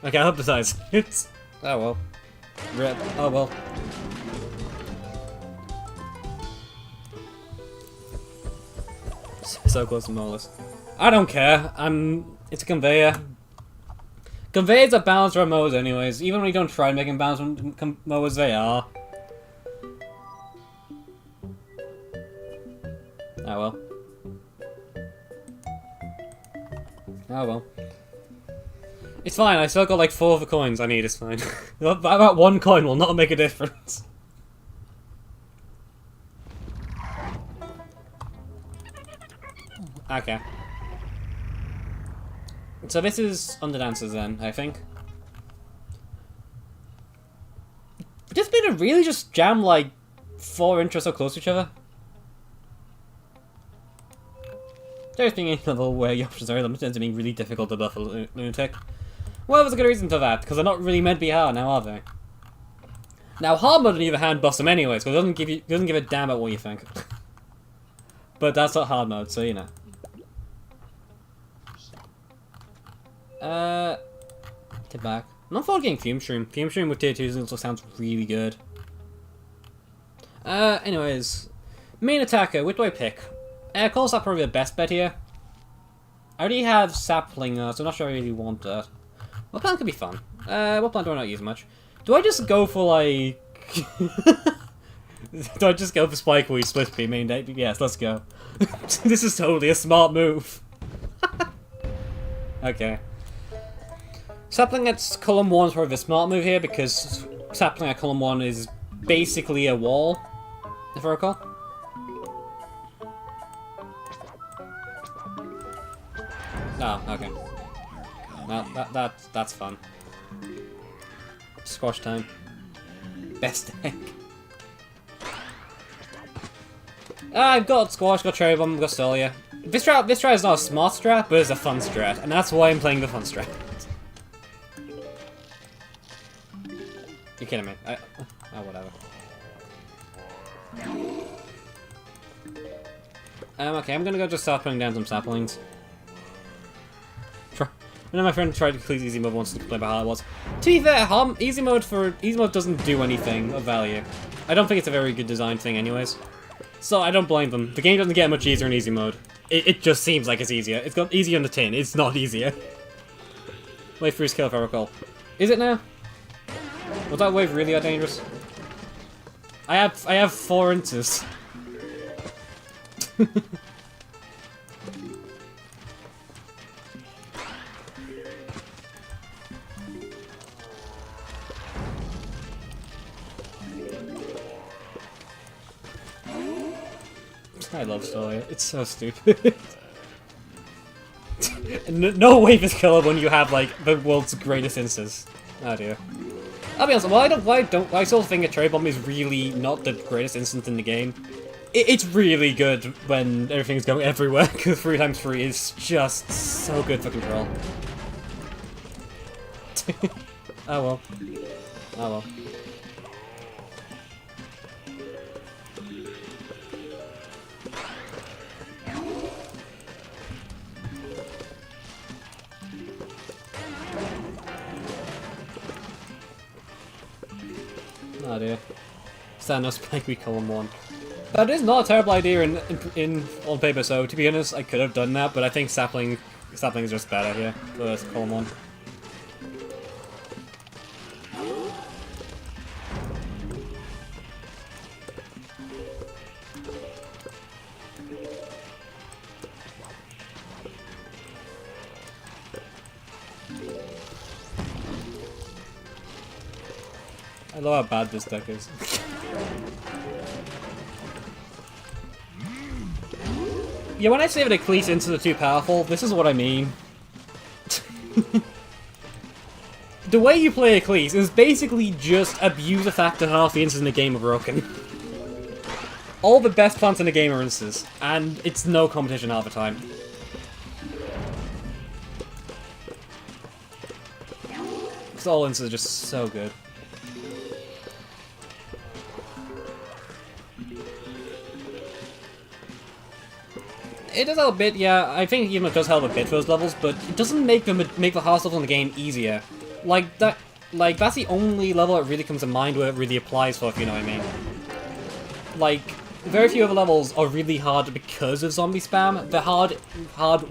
S1: Okay, I hope this dies. It's. Oh well. Rip. Oh well. So close to Molus. I don't care. It's a conveyor. Conveyors are balanced around mowers anyways. Even when you don't try making balanced mowers, they are. Oh well. Oh well. It's fine, I still got like 4 of the coins I need, it's fine. About 1 coin will not make a difference. Okay. So this is Underdancers then, I think. This bit of really just jam like 4 intros so close to each other. There's being a level where your options are limited to being really difficult to buff a lunatic. Well, there's a good reason for that, because they're not really meant to be hard now, are they? Now, hard mode on the other hand buffs them anyways, because it doesn't give a damn about what you think. But that's not hard mode, so you know. Get back. I'm not for getting Fume Shroom. Fume Shroom with tier 2s also sounds really good. Anyways. Main attacker, what do I pick? Coal's not probably the best bet here. I already have Sapling, so I'm not sure I really want that. What plant could be fun? What plant do I not use much? Do I just go for, like... do I just go for Spike Weed Split Beam main deck? Yes, let's go. This is totally a smart move. Okay. Sapling at column 1 is probably the smart move here, because Sapling at column 1 is basically a wall, if I recall. Oh, okay. Well, that's fun. Squash time. Best deck. I've got Squash, got Cherry Bomb, got Stolia. This strat is not a smart strat, but it's a fun strat, and that's why I'm playing the fun strat. You're kidding me. Oh, whatever. Okay, I'm gonna go just start putting down some saplings. I know my friend tried to complete easy mode once to complain about how it was. To be fair, easy mode doesn't do anything of value. I don't think it's a very good design thing anyways. So I don't blame them. The game doesn't get much easier in easy mode. It just seems like it's easier. It's got easier on the tin. It's not easier. Wave freeze kill if I recall. Is it now? Was that wave really that dangerous? I have 4 inches. I love Stolia. It's so stupid. No wave is killer when you have like the world's greatest instance. Oh dear. I'll be honest. Well, I still think a Cherry Bomb is really not the greatest instant in the game. It's really good when everything's going everywhere, because 3x3 is just so good for control. Oh well. Oh well. Oh dear. Thanos Spike Weed column 1. That is not a terrible idea on paper, so to be honest, I could have done that, but I think Sapling is just better here for column 1. I love how bad this deck is. Yeah, when I say that Ecclese into the too powerful, this is what I mean. The way you play Ecclese is basically just abuse the fact that half the instances in the game are broken. All the best plants in the game are instances, and it's no competition half the time. Because all instances are just so good. It does help a bit, yeah. I think even it does help a bit for those levels, but it doesn't make the hard levels in the game easier. Like that's the only level that really comes to mind where it really applies for, if you know what I mean. Like, very few other levels are really hard because of zombie spam. They're hard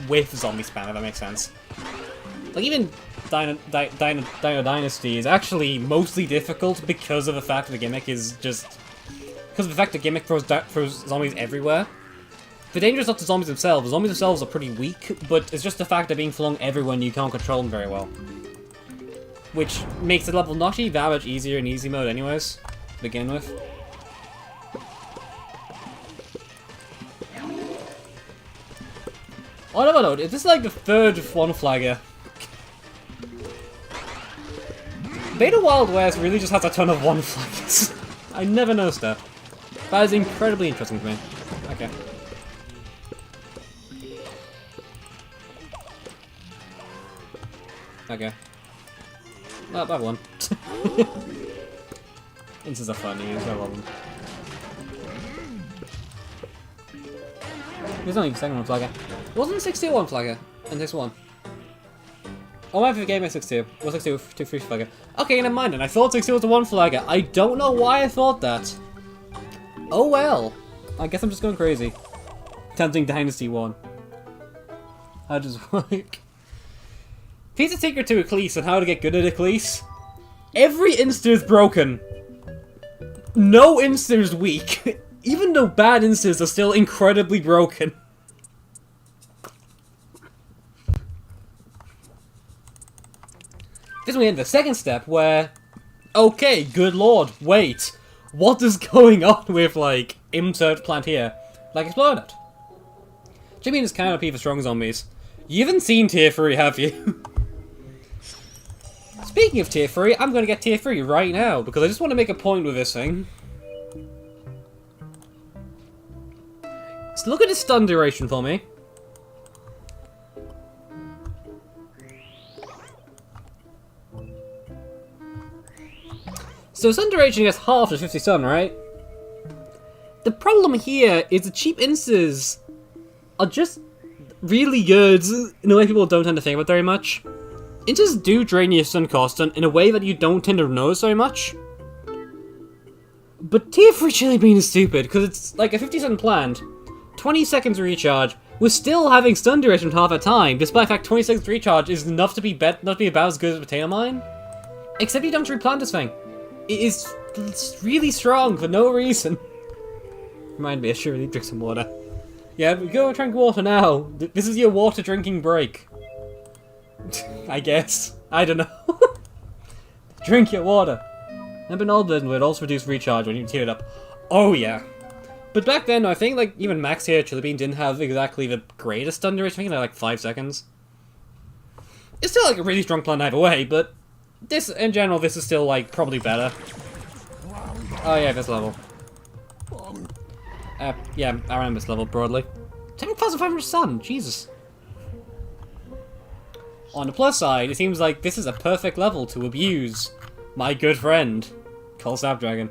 S1: with zombie spam, if that makes sense. Like even Dino Dynasty is actually mostly difficult because of the fact that the gimmick is just because of the fact the gimmick throws zombies everywhere. The danger is not the zombies themselves. The zombies themselves are pretty weak, but it's just the fact they're being flung everywhere and you can't control them very well. Which makes the level not even that much easier in easy mode anyways, to begin with. Oh, no, no, this is like the 3rd one flagger. Beta Wild West really just has a ton of one flaggers. I never noticed that. That is incredibly interesting to me. Okay. Okay. Not that one. Instances are funny, I love them. There's only a second one flagger. It wasn't 61 flagger in this one. Oh, I forget my 6-2. Well, 6-2 to 3 flagger. Okay, never mind. And I thought 6-2 was a 1 flagger. I don't know why I thought that. Oh well. I guess I'm just going crazy. Tempting Dynasty 1. How does it work? Piece of secret to Ecclese and how to get good at Ecclese. Every insta is broken. No insta is weak. Even though bad instas are still incredibly broken. This we enter the second step where... Okay, good lord, wait. What is going on with, like, insert plant here? Like, explode it. Jimmy is kind of OP for strong zombies. You haven't seen tier 3, have you? Speaking of tier 3, I'm going to get tier 3 right now, because I just want to make a point with this thing. So look at the stun duration for me. So stun duration gets half to 50 stun, right? The problem here is the cheap instas are just really good in a way people don't tend to think about very much. Instas do drain your stun cost in a way that you don't tend to notice very much. But tier 3 Chili Bean is stupid, because it's like a 50 stun plant, 20 seconds recharge, we're still having stun duration half the time, despite the fact 20 seconds recharge is enough to be about as good as Potato Mine. Except you don't replant this thing. It's really strong for no reason. Remind me, I should really drink some water. Yeah, go drink water now. This is your water drinking break. I guess. I don't know. Drink your water. And an old version would also reduce recharge when you tear it up. Oh yeah. But back then, I think like even Max here, Chili Bean didn't have exactly the greatest stun duration. I think they're like 5 seconds. It's still like a really strong plant either way, but this, in general, this is still, like, probably better. Oh, yeah, this level. Yeah, I remember this level, broadly. 10,500 stun, Jesus. On the plus side, it seems like this is a perfect level to abuse my good friend, Call Snapdragon.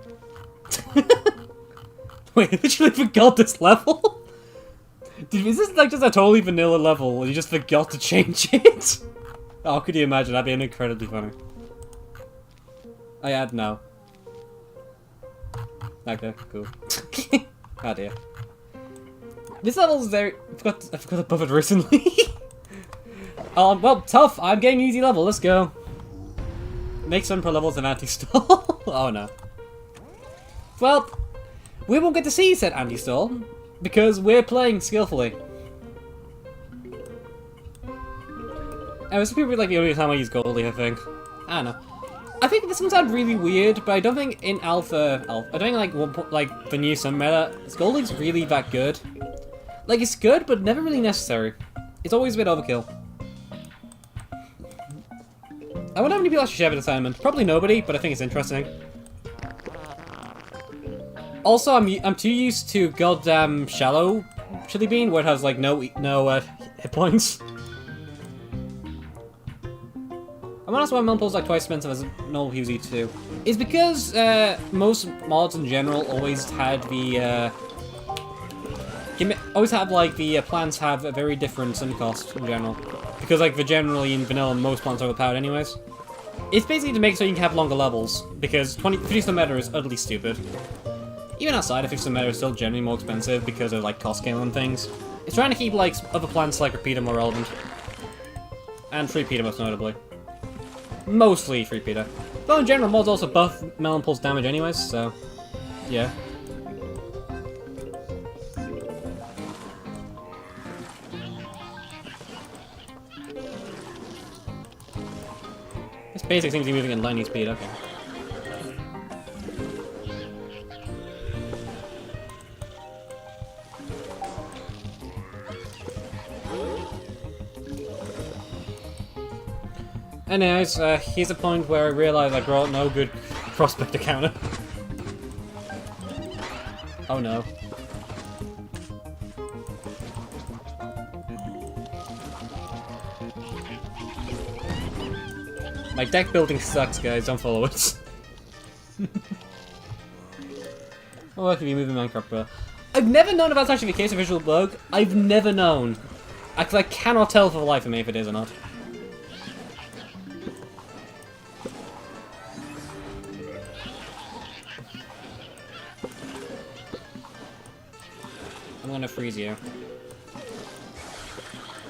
S1: Wait, I literally forgot this level? Is this, like, just a totally vanilla level, and you just forgot to change it? Oh, could you imagine? That'd be incredibly funny. I add no. Okay, cool. Oh dear. This level's very... I forgot to buff it recently. Well, tough. I'm getting easy level. Let's go. Make some pro levels of anti-stall. Oh no. Well, we won't get to see said anti-stall because we're playing skillfully. And this will be like the only time I use Goldie, I think. I don't know. I think this one sounds really weird, but I don't think in Alpha, I don't think like the new Sun meta, Goldie's really that good. Like it's good, but never really necessary. It's always a bit overkill. I wonder how many people actually share this assignment. Probably nobody, but I think it's interesting. Also, I'm too used to goddamn shallow Chili Bean, where it has like no hit points. I want to ask why Melonpool's like twice expensive as normal Hughes E2. It's because most mods in general always had the plants have a very different sun cost in general. Because like generally in vanilla most plants are overpowered anyways. It's basically to make so you can have longer levels, because 50 stun meta is utterly stupid. Even outside of 50 stun meta is still generally more expensive because of like cost scale and things. It's trying to keep like other plants like Repeater more relevant. And Free Peter most notably. Mostly Free Peter. Though in general, mods also buff Melonpool's damage anyways, so... yeah. This basic seems to be moving at lightning speed, okay. Anyways, here's a point where I realize I brought no good prospector counter. Oh no. My deck building sucks, guys. Don't follow it. Oh, I could be moving Minecraft, bro. I've never known if that's actually the case of visual bug. I've never known. Because I cannot tell for the life of me if it is or not. I'm gonna freeze you.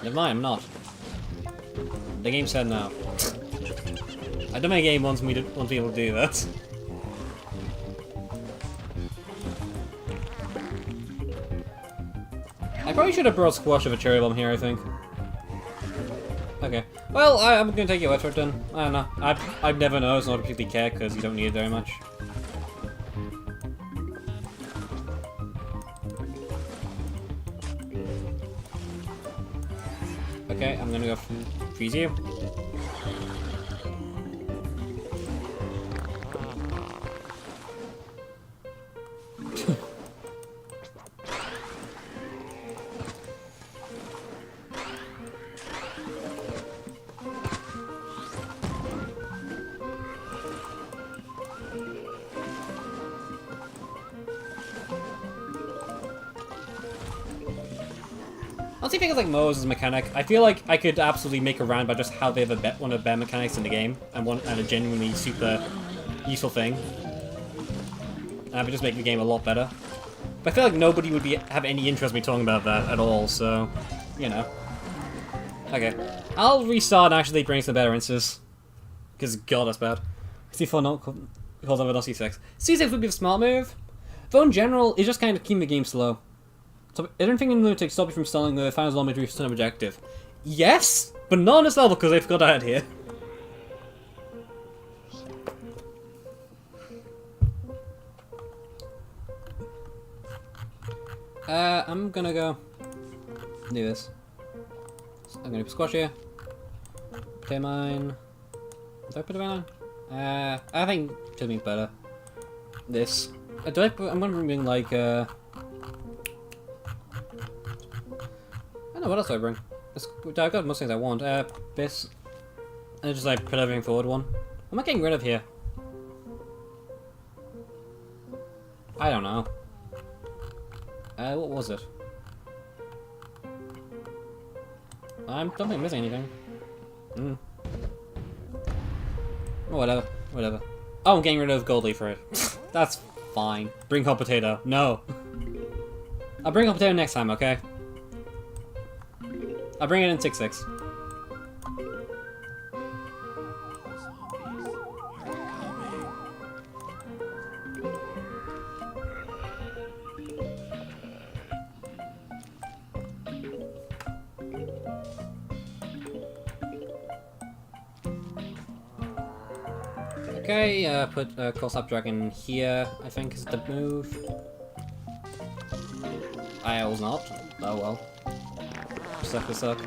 S1: Never mind, I'm not. The game said no. I don't think the game wants me able to do that. I probably should have brought Squash of a Cherry Bomb here, I think. Okay. Well, I'm gonna take your word for it then. I don't know. I've never noticed, not particularly care, because you don't need it very much. Okay, I'm gonna go freeze you. Honestly, things like Moses' mechanic, I feel like I could absolutely make a round about just how they have one of the better mechanics in the game, and a genuinely super useful thing. And I would just make the game a lot better. But I feel like nobody would have any interest in me talking about that at all, so, you know. Okay. I'll restart and actually bring some better instances. Because, god, that's bad. C4 not calls over not C6. C6 would be the smart move. Though in general, it's just kind of keeping the game slow. So, I don't think in Lunatic stop you from stalling the final zombie reach an objective. Yes, but not on this level because I forgot I had here. I'm gonna go do this. So I'm gonna squash here. Potato mine. Do I put a mine on? I think it should be better. This. I'm gonna bring like I don't know, what else do I bring? I've got most things I want. This. And just like put everything forward one. What am I getting rid of here? I don't know. What was it? I don't think I'm missing anything. Whatever. Oh, I'm getting rid of Goldie for it. That's fine. Bring hot potato. No. I'll bring hot potato next time, okay? I'll bring it in 6-6. Okay, put Coal Snapdragon here, I think is the move. I was not. Oh well. Suck.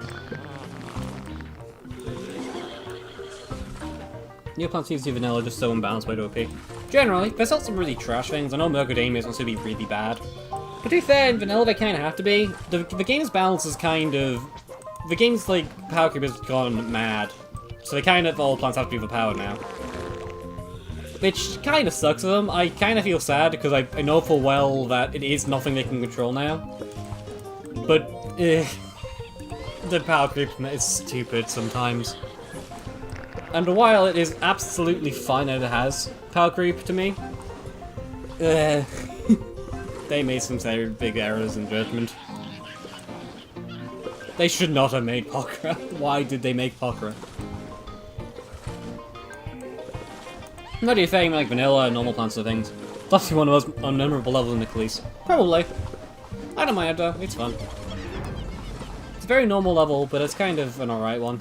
S1: New Plant seems to be vanilla, just so unbalanced by OP. Generally, there's not some really trash things. I know Mercademias wants to be really bad. But to be fair, in vanilla they kind of have to be. The game's balance is kind of... The game's, like, power creep has gone mad. So they kind of, all plants have to be overpowered now. Which kind of sucks for them. I kind of feel sad, because I know full well that it is nothing they can control now. But, the power creep is stupid sometimes. And while it is absolutely fine that it has power creep to me, they made some very big errors in judgment. They should not have made Pokra. Why did they make Pokra? What do you think, like vanilla and normal plants and things? That's one of the most unmemorable levels in the Khalees. Probably. I don't mind though, it's fun. It's a very normal level, but it's kind of an alright one.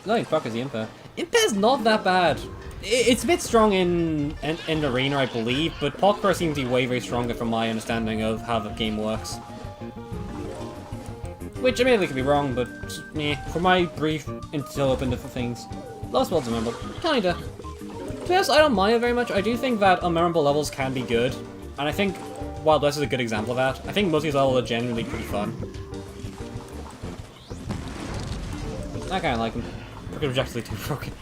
S1: No, fuck is the Impa. Impa's not that bad. It's a bit strong in Arena, I believe, but Pokra seems to be way, very stronger from my understanding of how the game works. Which, I mean, they could be wrong, but, meh, from my brief intel open to things. Lost worlds remember. Kinda. To be honest, I don't mind it very much. I do think that unmemorable levels can be good, and I think Wild West is a good example of that. I think most of these levels are genuinely pretty fun. I kinda like them. Freaking objectively too broken.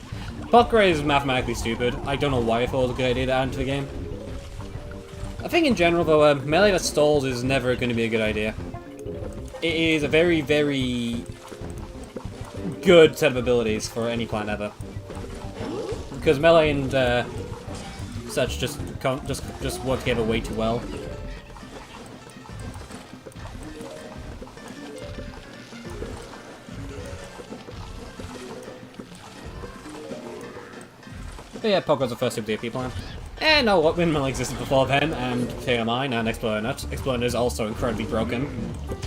S1: Pokra is mathematically stupid. I don't know why I thought it was a good idea to add into the game. I think in general, though, melee that stalls is never going to be a good idea. It is a very, very good set of abilities for any plant ever. Because melee and such just work together way too well. But yeah, Pokemon's the first Super DP plan. And no, what Windmill existed before then, and Potato Mine, and Explorer Nut. Explorer Nut is also incredibly broken.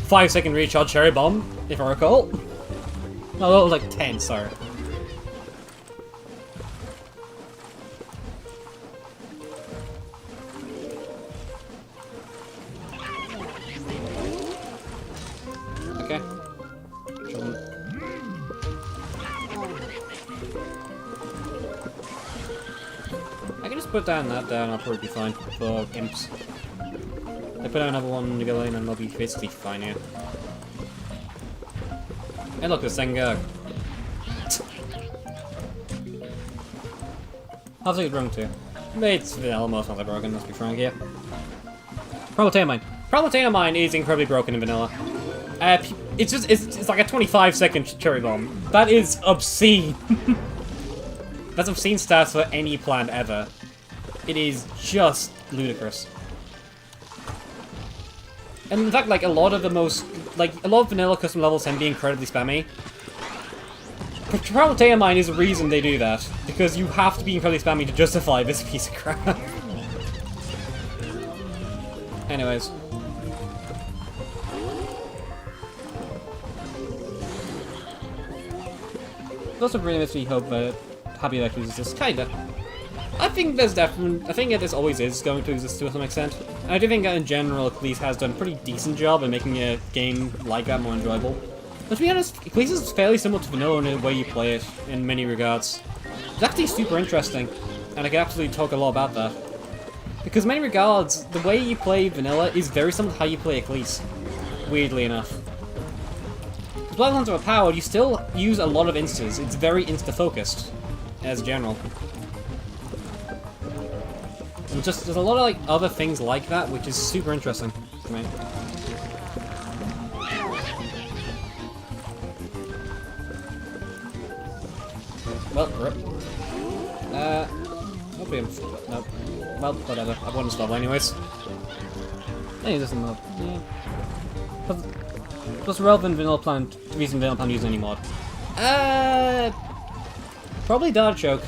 S1: 5-second recharge Cherry Bomb, if I recall. No, that was like 10, sorry. Okay. I can just put down that down, I'll probably be fine for imps. I put down another one to go in and they'll be basically fine here. And look, this thing, how's it wrong too? It's almost not broken, let's be frank here. Potato Mine. Potato Mine is incredibly broken in vanilla. It's like a 25-second cherry bomb. That is obscene. That's obscene stats for any plant ever. It is just ludicrous. And in fact, like, a lot of vanilla custom levels can be incredibly spammy. But Potato Mine is the reason they do that. Because you have to be incredibly spammy to justify this piece of crap. Anyways. It also really makes me hope that Happy Electric exists, kinda. I think there's this always is going to exist to some extent. And I do think that in general, Eclipse has done a pretty decent job in making a game like that more enjoyable. But to be honest, Eclipse is fairly similar to Vanilla in the way you play it, in many regards. It's actually super interesting, and I can absolutely talk a lot about that. Because in many regards, the way you play Vanilla is very similar to how you play Eclipse, weirdly enough. As Bloodhounds are overpowered, you still use a lot of instas. It's very insta-focused, as general. And just, there's a lot of like other things like that, which is super interesting to me. Well, rip. Hopefully nope. Well, whatever. I won this level anyways. Hey, this is mod. Yeah. Plus relevant vanilla plant, reason vanilla plant use any mod. Probably Darchoke.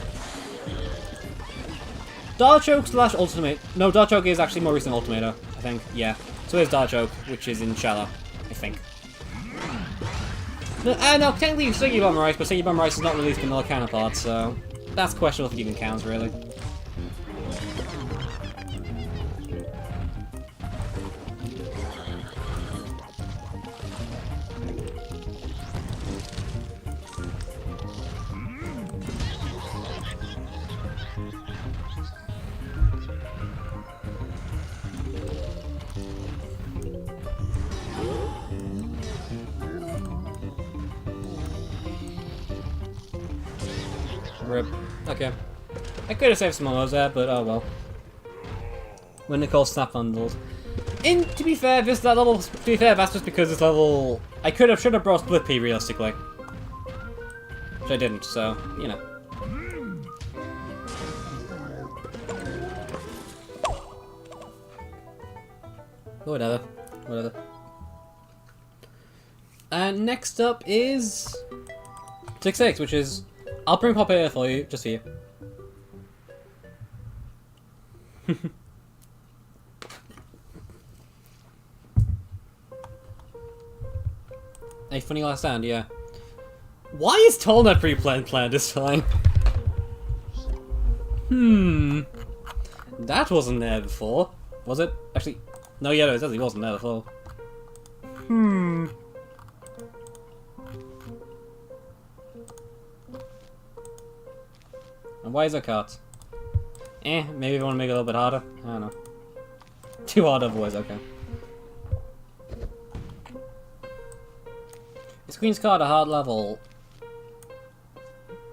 S1: Darchoke slash Ultimate. No, Darchoke is actually more recent Ultimator, I think. Yeah. So there's Darchoke, which is in Shallow, I think. No, technically Stingy Bomb Rice, but Stingy Bomb Rice is not released vanilla counterpart, so that's questionable if it even counts, really. Rip. Okay. I could have saved some of those there, but oh well. When they call snap bundles. To be fair, that's just because this level I should have brought Blippi realistically. Which I didn't, so, you know. Whatever. Whatever. And next up is 6-6, which is I'll bring Pop here for you, just for you. A funny last stand, yeah. Why is Tallnut pre-planned this time? That wasn't there before. Was it? Actually, no, yeah, it definitely wasn't there before. And why is there cards? Maybe we want to make it a little bit harder? I don't know. Too hard otherwise, okay. Is Queen's card a hard level?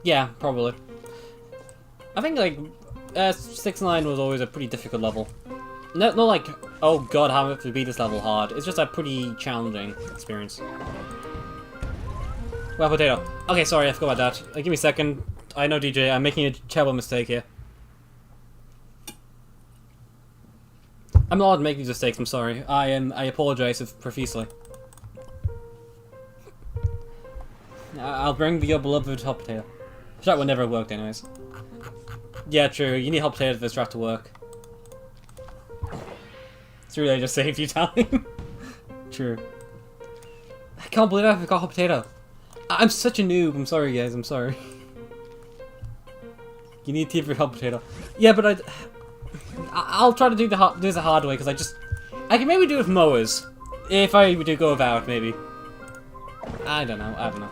S1: Yeah, probably. I think, like, 6-9 was always a pretty difficult level. Not like, oh god, how to beat this level hard. It's just a pretty challenging experience. Well, potato. Okay, sorry, I forgot about that. Give me a second. I know, DJ, I'm making a terrible mistake here. I'm allowed to make these mistakes, I'm sorry. I apologize profusely. I'll bring your beloved hot potato. That would never have worked anyways. Yeah, true. You need hot potato for this draft to work. It's really I just saved you time. True. I can't believe I forgot hot potato. I'm such a noob. I'm sorry, guys. I'm sorry. You need tea for hot potato. Yeah, but I'll try to do this the hard way because I can maybe do it with mowers if I do go without maybe. I don't know. I don't know.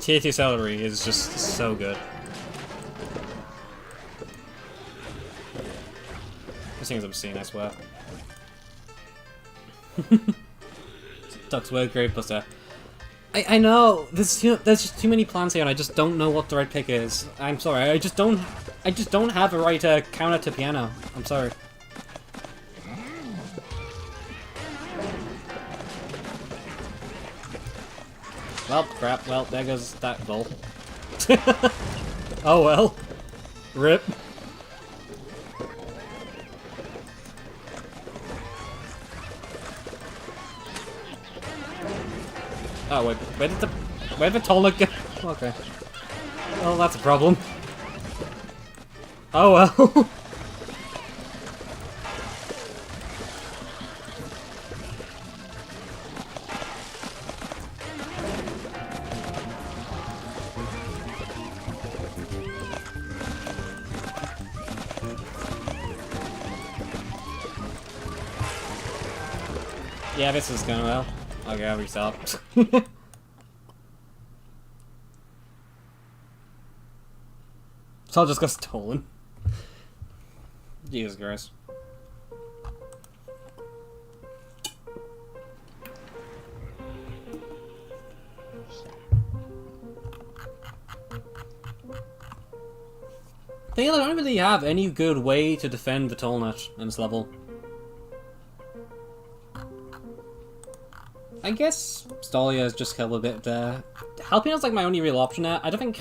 S1: Tier 2 celery is just so good. This thing is obscene, I swear. Duck's word, great buster. I know there's just too many plants here, and I just don't know what the right pick is. I'm sorry, I just don't have a right counter to piano. I'm sorry. Well, crap. Well, there goes that bowl. Oh well. Rip. Oh wait, where did the tonic go? Okay. Well, that's a problem. Oh well. Yeah, this is going well. Okay, I'll restart. So I'll just got stolen. Jesus Christ. Thing is, I don't really have any good way to defend the Tolnet in this level. I guess Stalia is just a little bit there. Jalapeno's like my only real option now. I don't think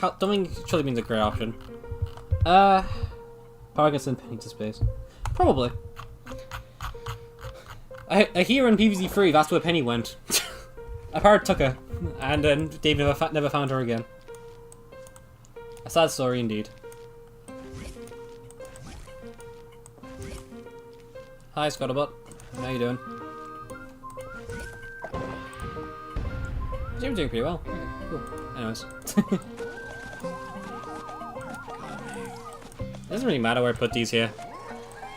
S1: Chili Bean's a great option. Probably gets in Penny to space. Probably. I hear in PvZ3 that's where Penny went. A pirate took her, and then Dave never found her again. A sad story indeed. Hi, Scuttlebutt. How you doing? You're doing pretty well. Okay, cool. Anyways. It doesn't really matter where I put these here.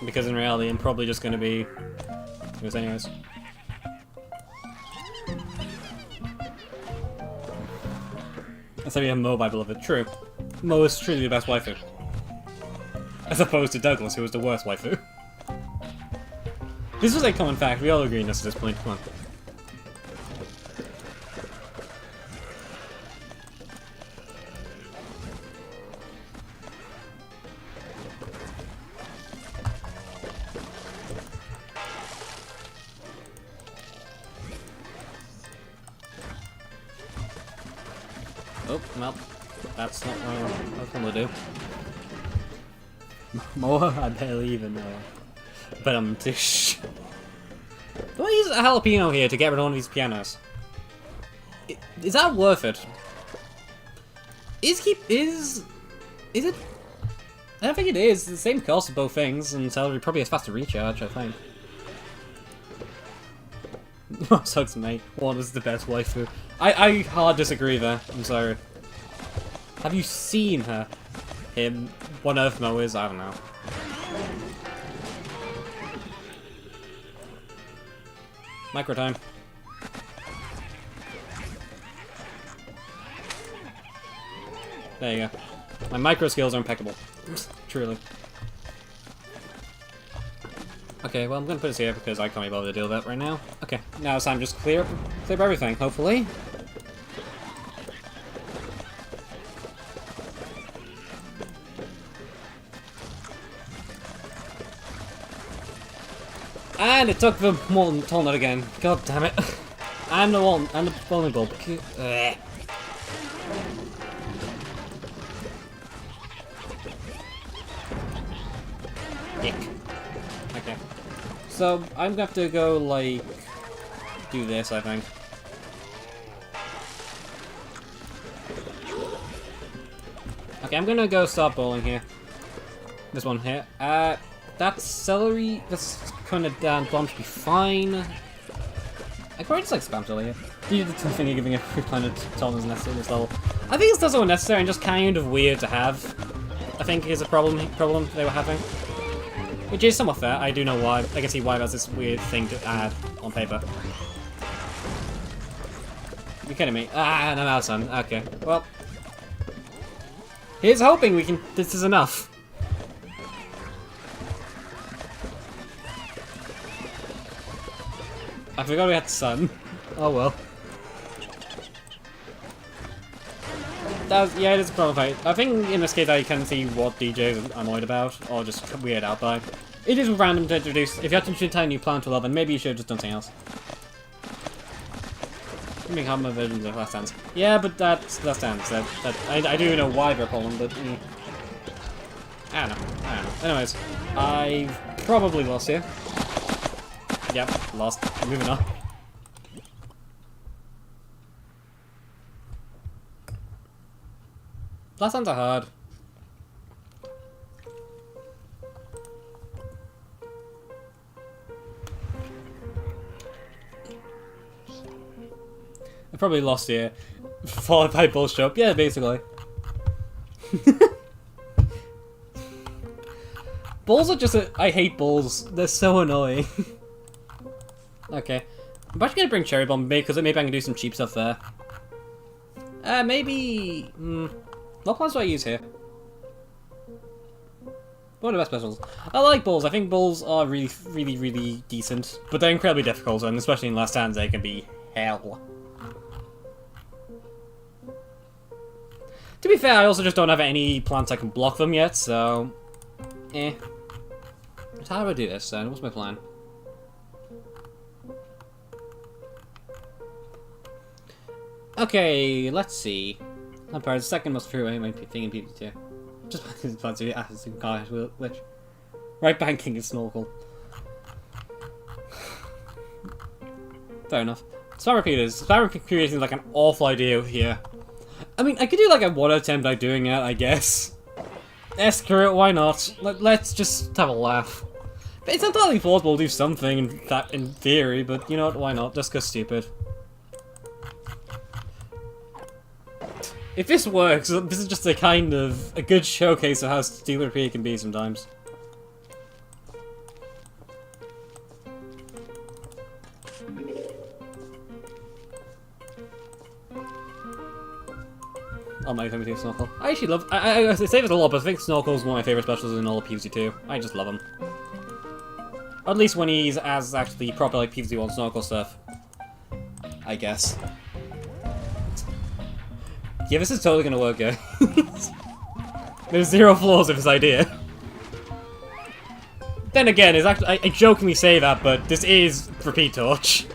S1: Because in reality, I'm probably just going to be... anyways. That's how you have Mo, my beloved. True. Mo is truly the best waifu. As opposed to Douglas, who was the worst waifu. This was a common fact. We all agree on this at this point. Come on. Oh, well, that's not what I was going to do. More? I barely even know. But I'm tish. Do I use a jalapeno here to get rid of one of these pianos? Is that worth it? Is it? I don't think it is. It's the same cost of both things, and celery probably has faster recharge, I think. Sucks, mate. One is the best waifu. I hard disagree there. I'm sorry. Have you seen her? Him? What Earth Mo is? I don't know. Micro time. There you go. My micro skills are impeccable. Truly. Okay, well I'm gonna put this here because I can't be bothered to deal with that right now. Okay, now it's time to just clear up everything, hopefully. And it took the molten nut again. God damn it. I'm the one. I'm the bowling ball. Dick. Okay. So I'm gonna have to go like do this, I think. Okay, I'm gonna go start bowling here. This one here. That celery, that's kind of down bomb should be fine. I probably just like spam celery here. Do the thing of giving a free planet tolerance necessary in this level. I think it's also unnecessary and just kind of weird to have. I think is a problem they were having. Which is somewhat fair, I do know why. I can see why that's this weird thing to add on paper. You're kidding me. Ah, and I'm out of sun. Okay, well. Here's hoping this is enough. I forgot we had sun. Oh well. Yeah, it is a problem fight. I think in this case I can see what DJs are annoyed about, or just weirded out by. It is random to introduce. If you have to introduce an entire new plant to 11, maybe you should have just done something else. I mean, how my version of Last Dance. Yeah, but that's Last Dance. I do know why they're a problem, but I don't know. Anyways, I've probably lost here. Yep, lost. Moving on. Last ones are hard. I probably lost here. Followed by bullshit. Yeah, basically. Bulls are just I hate bulls. They're so annoying. Okay. I'm actually gonna bring Cherry Bomb because maybe I can do some cheap stuff there. Maybe... what plans do I use here? What are the best specials? I like bulls. I think bulls are really decent. But they're incredibly difficult, and especially in Last Stand, they can be hell. To be fair, I also just don't have any plants I can block them yet, so... So how do I do this then? What's my plan? Okay, let's see. Empire, the second most freeway my thing in PvP2. Just plans to ask some guys which. Right banking is snorkel. Fair enough. Spam repeaters. Spam repeaters is like an awful idea here. I mean, I could do like a one attempt at doing it, I guess. Screw it, why not? Let's just have a laugh. But it's entirely plausible to do something in theory, but you know what, why not? Just go stupid. If this works, this is just a kind of a good showcase of how stupid PvP can be sometimes. Oh my favorite Snorkel. I actually love. I say this a lot, but I think Snorkel is one of my favorite specials in all of PvZ2. I just love him. Or at least when he's as actually proper like PvZ1 Snorkel stuff. I guess. Yeah, this is totally gonna work, guys. There's zero flaws of his idea. Then again, it's actually I jokingly say that, but this is Repeat Torch.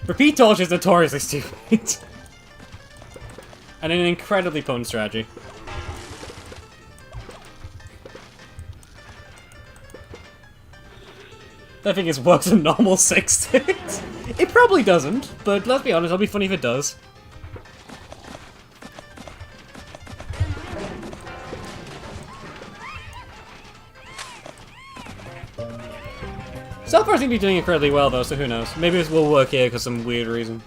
S1: Repeat Torch is notoriously stupid. And an incredibly potent strategy. I think it works in normal 6-6. It probably doesn't, but let's be honest, it'll be funny if it does. So far, I seem to be doing incredibly well, though, so who knows? Maybe this will work here for some weird reason.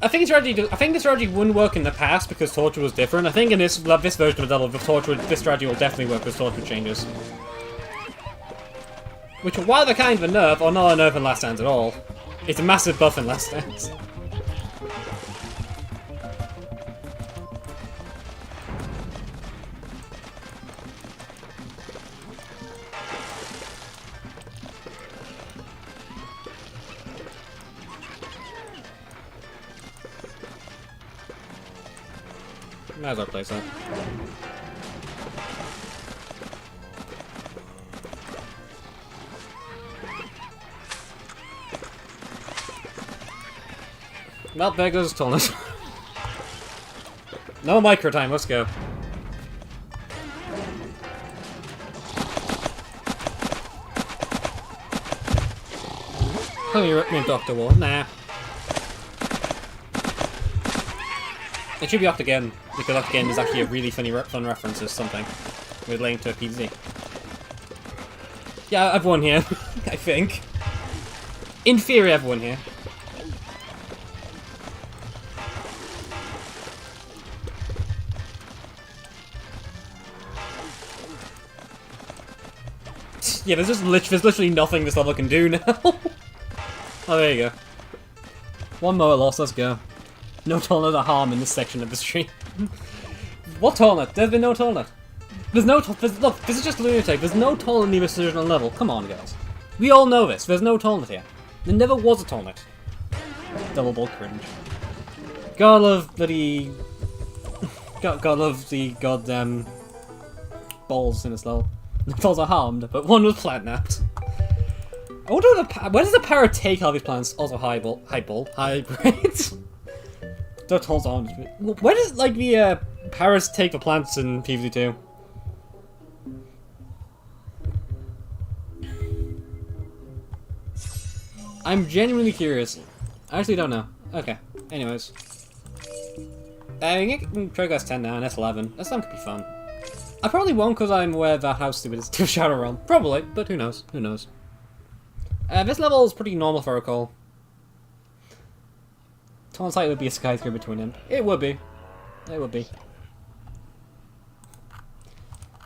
S1: I think this strategy wouldn't work in the past because Torture was different. I think in this version of the level, this strategy will definitely work with Torture changes. Which, while they're kind of a nerf, are not a nerf in Last Dance at all. It's a massive buff in Last Dance. Might as well place that. Well, there goes Tallness. No micro time, let's go. Oh, you're me and Dr. War. Nah. It should be Octagon, because Octagon is actually a really fun reference to something relating to a PZ. Yeah, I've won here, I think. In theory, I've won here. Yeah, there's literally nothing this level can do now. Oh, there you go. One more loss, let's go. No Tallnet or harm in this section of the stream. What Tallnet? There's been no Tallnet. Look, this is just lunatic. There's no Tallnet in the original level. Come on, guys. We all know this. There's no Tallnet here. There never was a Tallnet. Double ball cringe. God love bloody... God love the goddamn... balls in this level. The balls are harmed, but one was plant-napped. I wonder where does the power take all these plants? Also hybrids? Don't hold on. Where does like the powers take the plants in PvZ2? I'm genuinely curious. I actually don't know. Okay. Anyways. I can progress 10 now, and that's 11. That could be fun. I probably won't because I'm aware of how stupid it is to Shadow Realm. Probably, but who knows? Who knows? This level is pretty normal if I recall. Tom's height would be a skyscraper between him. It would be. It would be.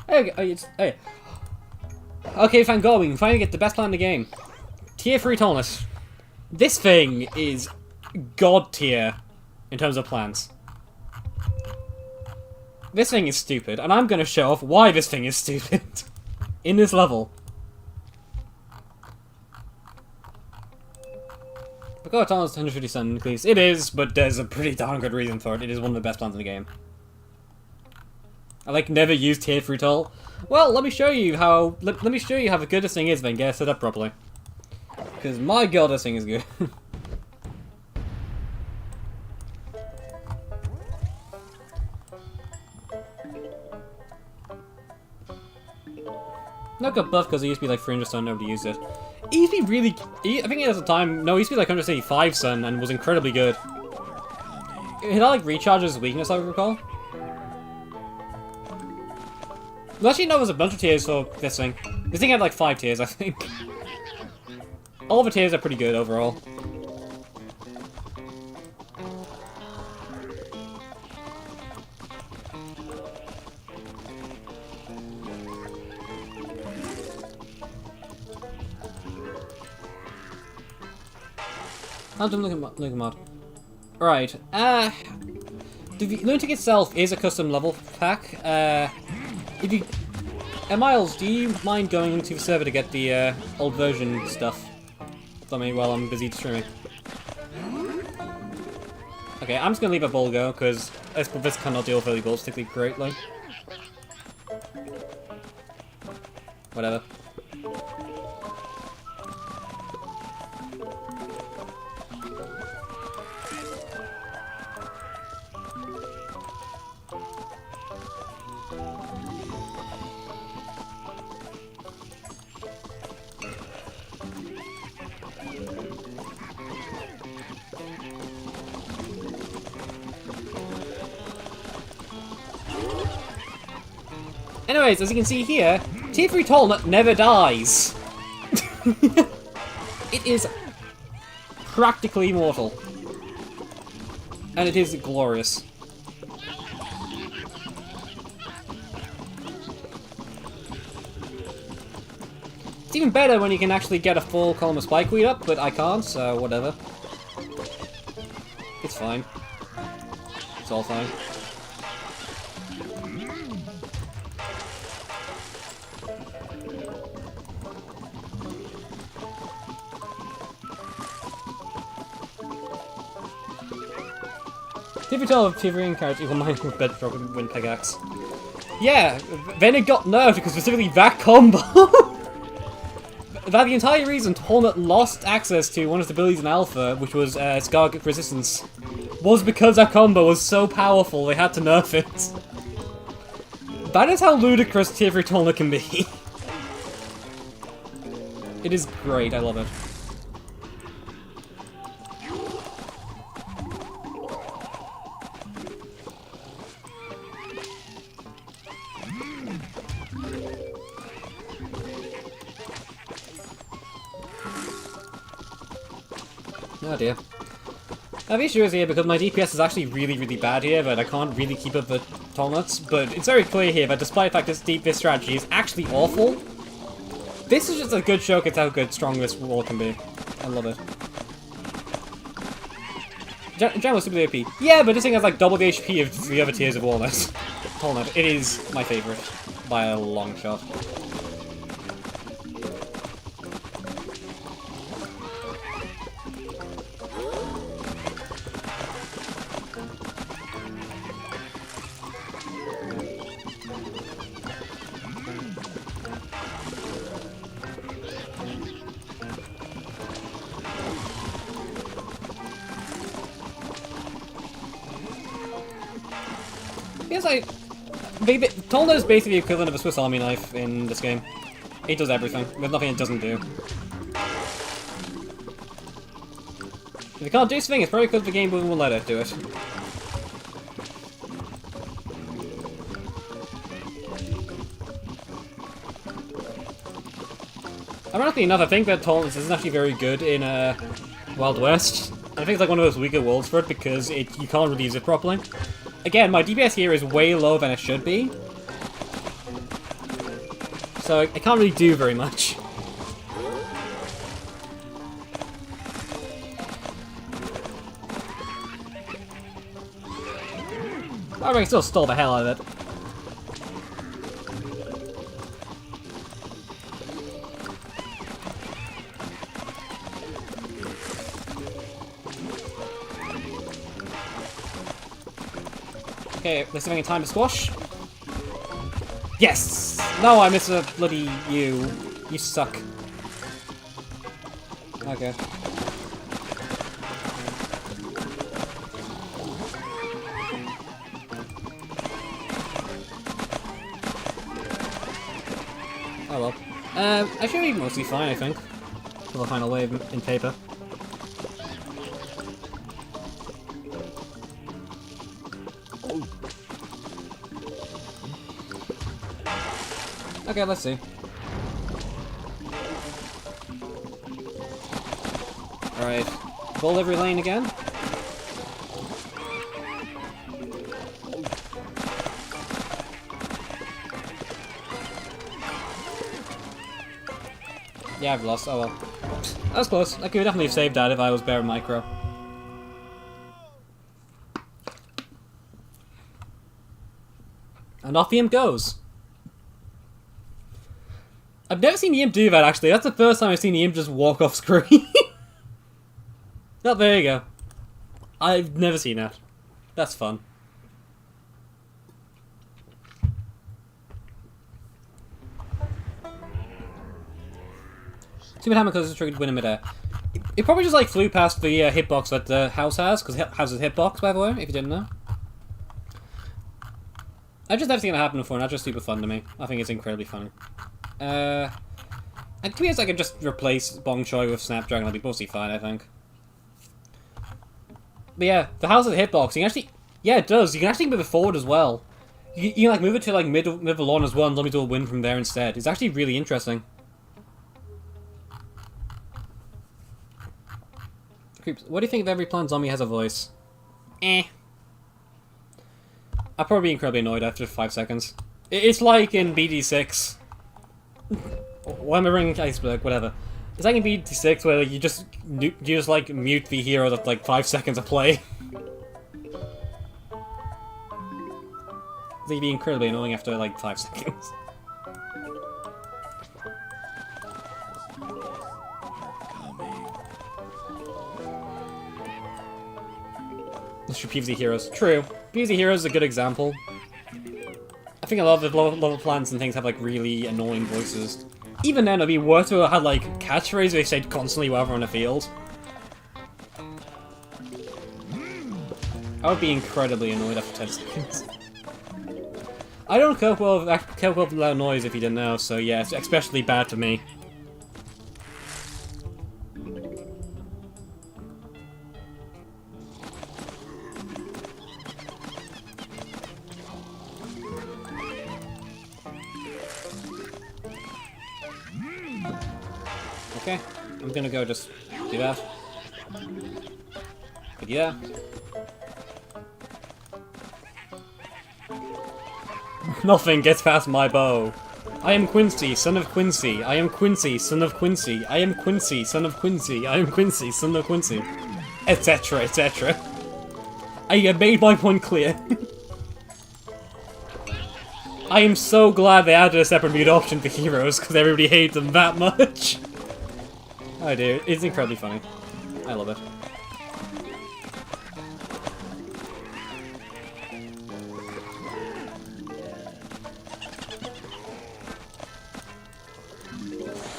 S1: Hey. Okay, thank God, we can finally get the best plan in the game. Tier 3 tallness. This thing is God tier in terms of plans. This thing is stupid, and I'm going to show off why this thing is stupid in this level. Because Tallness 157 increase. It is, but there's a pretty darn good reason for it. It is one of the best plans in the game. I like never used tier 3 tall. Well, let me show you how. Let me show you how good this thing is, then get it set up properly. Because my God, this thing is good. Not got buff because it used to be like 300 stun, nobody used it. It used to be really... I think at the time... No, it used to be like 175 stun and was incredibly good. It had like recharges weakness, I recall. Well, actually, no, there's a bunch of tiers for this thing. This thing had like 5 tiers, I think. All the tiers are pretty good overall. I'll do look mod. Right. The lunatic itself is a custom level pack. If you, Miles, do you mind going into the server to get the old version stuff for me while I'm busy streaming? Okay, I'm just gonna leave a bull go because this cannot deal with early bulls particularly greatly. Whatever. Anyways, as you can see here, Tier 3 Tallnet never dies. It is practically immortal. And it is glorious. It's even better when you can actually get a full column of Spikeweed up, but I can't, so whatever. It's fine. It's all fine. Did we tell of Tiffany character equal mine with Bedrock and Wind Pickaxe? Yeah, then it got nerfed because specifically that combo! That the entire reason Tallnut lost access to one of his abilities in Alpha, which was Scar Resistance, was because that combo was so powerful they had to nerf it. That is how ludicrous Tiffany Tallnut can be. It is great, I love it. Oh dear. The issue is here because my DPS is actually really bad here, but I can't really keep up the Tallnuts. But it's very clear here that despite the fact this strategy is actually awful, this is just a good showcase how good strong this wall can be. I love it. General super OP. Yeah, but this thing has like double the HP of the other tiers of Walnut. Tallnut. It is my favorite by a long shot. Yes, Tallnut is basically the equivalent of a Swiss Army knife in this game. It does everything. There's nothing it doesn't do. If it can't do something, it's probably because the game won't let it do it. Ironically enough, I think that Tallnut isn't actually very good in Wild West. I think it's like one of those weaker worlds for it because you can't really use it properly. Again, my DPS here is way lower than it should be. So I can't really do very much. I can still stall the hell out of it. Okay, let's see if I can time to squash. Yes! No, I missed a bloody you. You suck. Okay. Oh well. I should be mostly fine, I think. For the final wave in paper. Okay, let's see. Alright. Bull every lane again. Yeah, I've lost. Oh well. That was close. I could definitely have saved that if I was bare micro. And off the imp goes. I've never seen the imp do that, actually. That's the first time I've seen the imp just walk off screen. Oh, there you go. I've never seen that. That's fun. See what happens because it's triggered to win in midair. It probably just like flew past the hitbox that the house has, because house is a hitbox, by the way, if you didn't know. I've just never seen it happen before, and that's just super fun to me. I think it's incredibly funny. And to be honest, I could just replace Bong Choi with Snapdragon, that'd be mostly fine, I think. But yeah, the house of the hitbox, you can actually... Yeah, it does. You can actually move it forward as well. You can like move it to like mid of the lawn as well and let me do a win from there instead. It's actually really interesting. Creeps. What do you think of every plant zombie has a voice? Eh. I'll probably be incredibly annoyed after 5 seconds. It's like in BD6. Why am I bringing Iceberg? Whatever. It's like in BD6 where you just like mute the hero at like 5 seconds of play. They'd be incredibly annoying after like 5 seconds. Let's do PvZ heroes. True. PvZ heroes is a good example. I think a lot of the level plants and things have like really annoying voices. Even then, it'd be worse if it had like catchphrases they said constantly while we're on the field. I would be incredibly annoyed after 10 seconds. I don't cope well with loud noise if you didn't know, so yeah, it's especially bad for me. Okay, I'm gonna go just do that. But yeah. Nothing gets past my bow. I am Quincy, son of Quincy. I am Quincy, son of Quincy. I am Quincy, son of Quincy. I am Quincy, son of Quincy. Etc, etc. I have made my point clear. I am so glad they added a separate mute option for heroes, because everybody hates them that much. Oh dear, it's incredibly funny. I love it.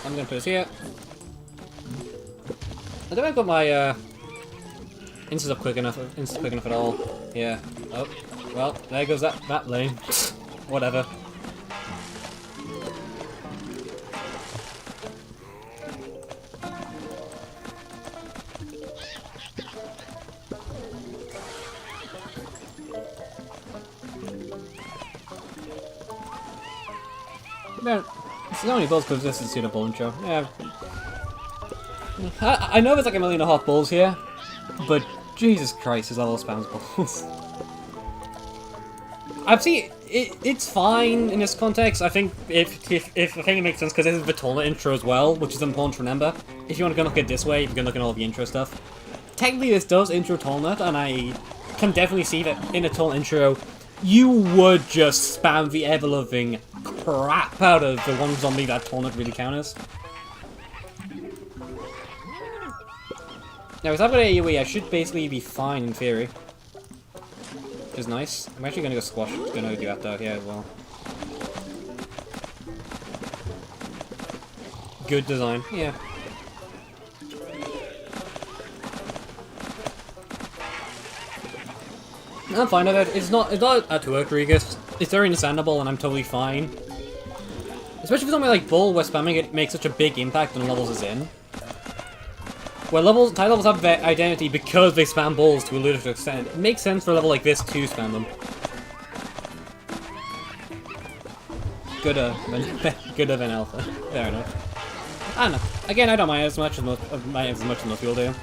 S1: I'm gonna put this here. I don't think I've got my instance up quick enough at all. Yeah. Oh, well, there goes that lane. Whatever. Man, it's only bulls because this is a bull intro. Yeah. I know there's like 1.5 million bulls here, but Jesus Christ, this level spams bulls. I've seen it's fine in this context. I think I think it makes sense because this is the tournament intro as well, which is important to remember. If you want to go look at it this way, if you're going to look at all the intro stuff. Technically, this does intro tournament, and I can definitely see that in a tournament intro, you would just spam the ever-loving crap out of the one zombie that tournament really counters. Now, if I've got AoE, I should basically be fine in theory. Which is nice. I'm actually gonna go squash. Gonna do that though, yeah, as well. Good design, yeah. I'm fine with it. It's not too egregious. It's very understandable, and I'm totally fine. Especially for something like Bull, where spamming it makes such a big impact on the levels it's in. Where tight levels have their identity because they spam Bulls to a ludicrous extent. It makes sense for a level like this to spam them. Gooder than Alpha. Fair enough. I don't know. Again, I don't mind as much as most people do.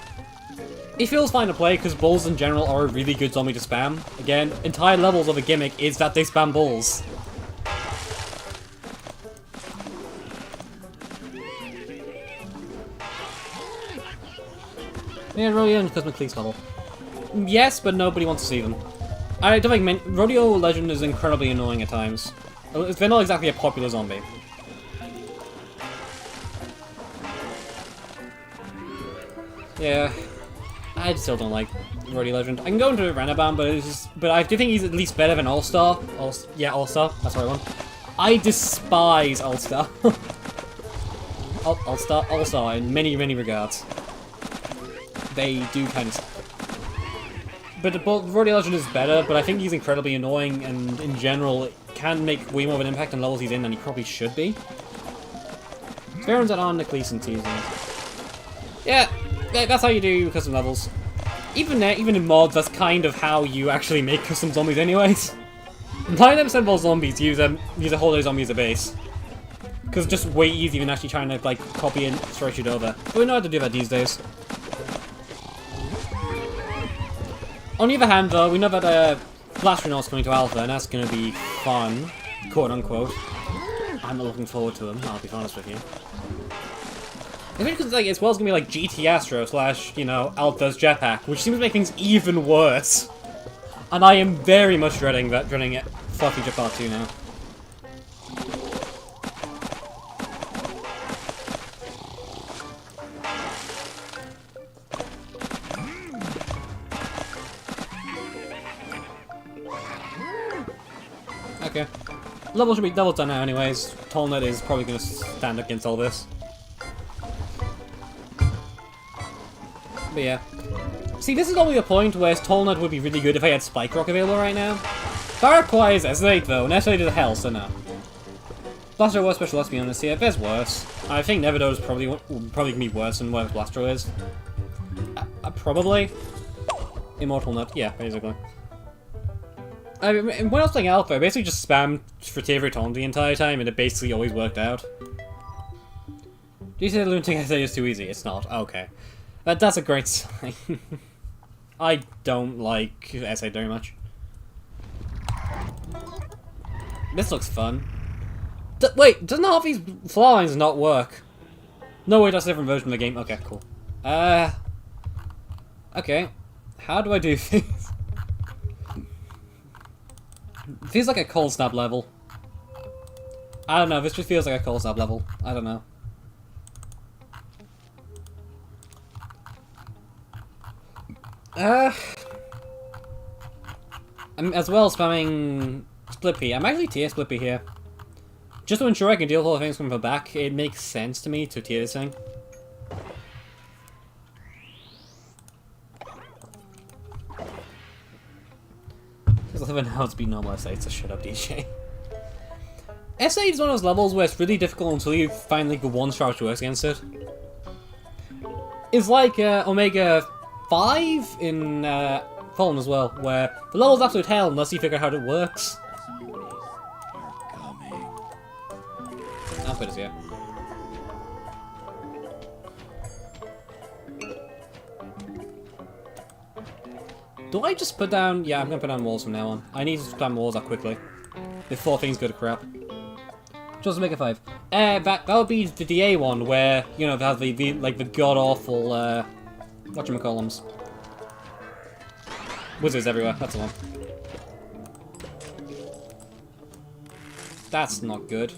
S1: It feels fine to play because Bulls in general are a really good zombie to spam. Again, entire levels of a gimmick is that they spam Bulls. Yeah, Rodeo and Cosmic Cleats level. Yes, but nobody wants to see them. I don't think Rodeo Legend is incredibly annoying at times. They're not exactly a popular zombie. Yeah, I still don't like Rodeo Legend. I can go into Renaban, but I do think he's at least better than All-Star. Yeah, All-Star. That's the right one. I despise All-Star. All-Star in many regards. They do kind of suck. But Rodeo Legend is better, but I think he's incredibly annoying, and in general, can make way more of an impact on levels he's in than he probably should be. Sparrows that aren't the Cleason season. Yeah, that's how you do custom levels. Even in mods, that's kind of how you actually make custom zombies anyways. 99% of all zombies use a whole other zombie as a base. Because it's just way easier than actually trying to like copy and stretch it over. But we know how to do that these days. On the other hand, though, we know that Blasternaut's coming to Alpha, and that's going to be fun, quote unquote. I'm not looking forward to them, I'll be honest with you. Especially because like, as well as going to be like GT Astro slash, you know, Alpha's Jetpack, which seems to make things even worse. And I am very much dreading it. Fluffy Jet Part 2 now. Okay. Level should be double done now anyways. Tallnet is probably going to stand against all this. But yeah. See, this is only a point where Tallnet would be really good if I had Spike Rock available right now. That requires S8 though, and S8 is hell, so no. Blaster was special, let's be honest here. There's worse. I think Neverdo is probably going to be worse than whatever Blastro is. Probably. Immortal Nut, yeah, basically. I mean, when I was playing Alpha, I basically just spammed Fratevri Taunt the entire time, and it basically always worked out. Do you say the lunatic essay is too easy? It's not. Okay. That's a great sign. I don't like essay very much. This looks fun. Wait, doesn't half these flower lines not work? No, wait, that's a different version of the game. Okay, cool. Okay. How do I do things? It feels like a cold snap level. I don't know, this just feels like a cold snap level. I don't know. I'm as well spamming Split P. I'm actually tier Split P here. Just to ensure I can deal with all the things from the back, it makes sense to me to tier this thing. Because 11 how to be normal S8, so shut up, DJ. S8 is one of those levels where it's really difficult until you finally get one star which works against it. It's like Omega 5 in Fallen as well, where the level's absolute hell unless you figure out how it works. I'll put it here. Do I just put down... Yeah, I'm gonna put down walls from now on. I need to put down walls up quickly. Before things go to crap. Just to make a 5. That would be the DA one, where, you know, they have the god-awful, whatchamacallums. Wizards everywhere, that's the one. That's not good.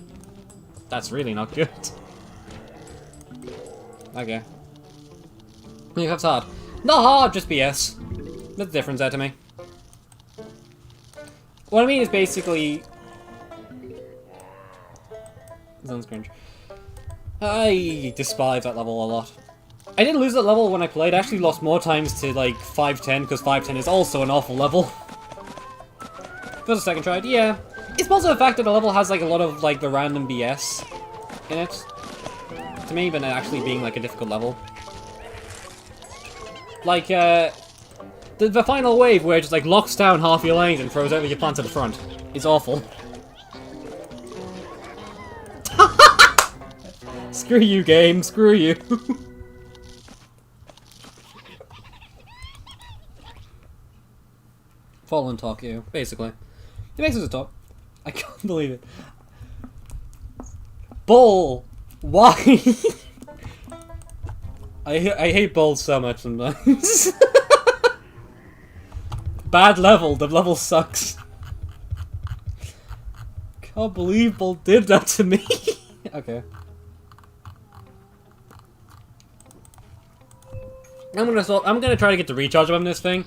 S1: That's really not good. Okay. That's hard. Not hard, just BS. There's a difference there to me. What I mean is basically... Sounds cringe. I despise that level a lot. I didn't lose that level when I played. I actually lost more times to, like, 510, because 510 is also an awful level. For the second try, yeah. It's also the fact that the level has, like, a lot of, like, the random BS in it. To me, but actually being, like, a difficult level. Like, the final wave where it just, like, locks down half your lanes and throws over your plant to the front. It's awful. Screw you, game. Screw you. Fallen talk you, basically. It makes us a talk. I can't believe it. Bull! Why? I hate Bull so much sometimes. Bad level, the level sucks. Can't believe Bull did that to me. Okay. I'm gonna try to get the recharge on this thing.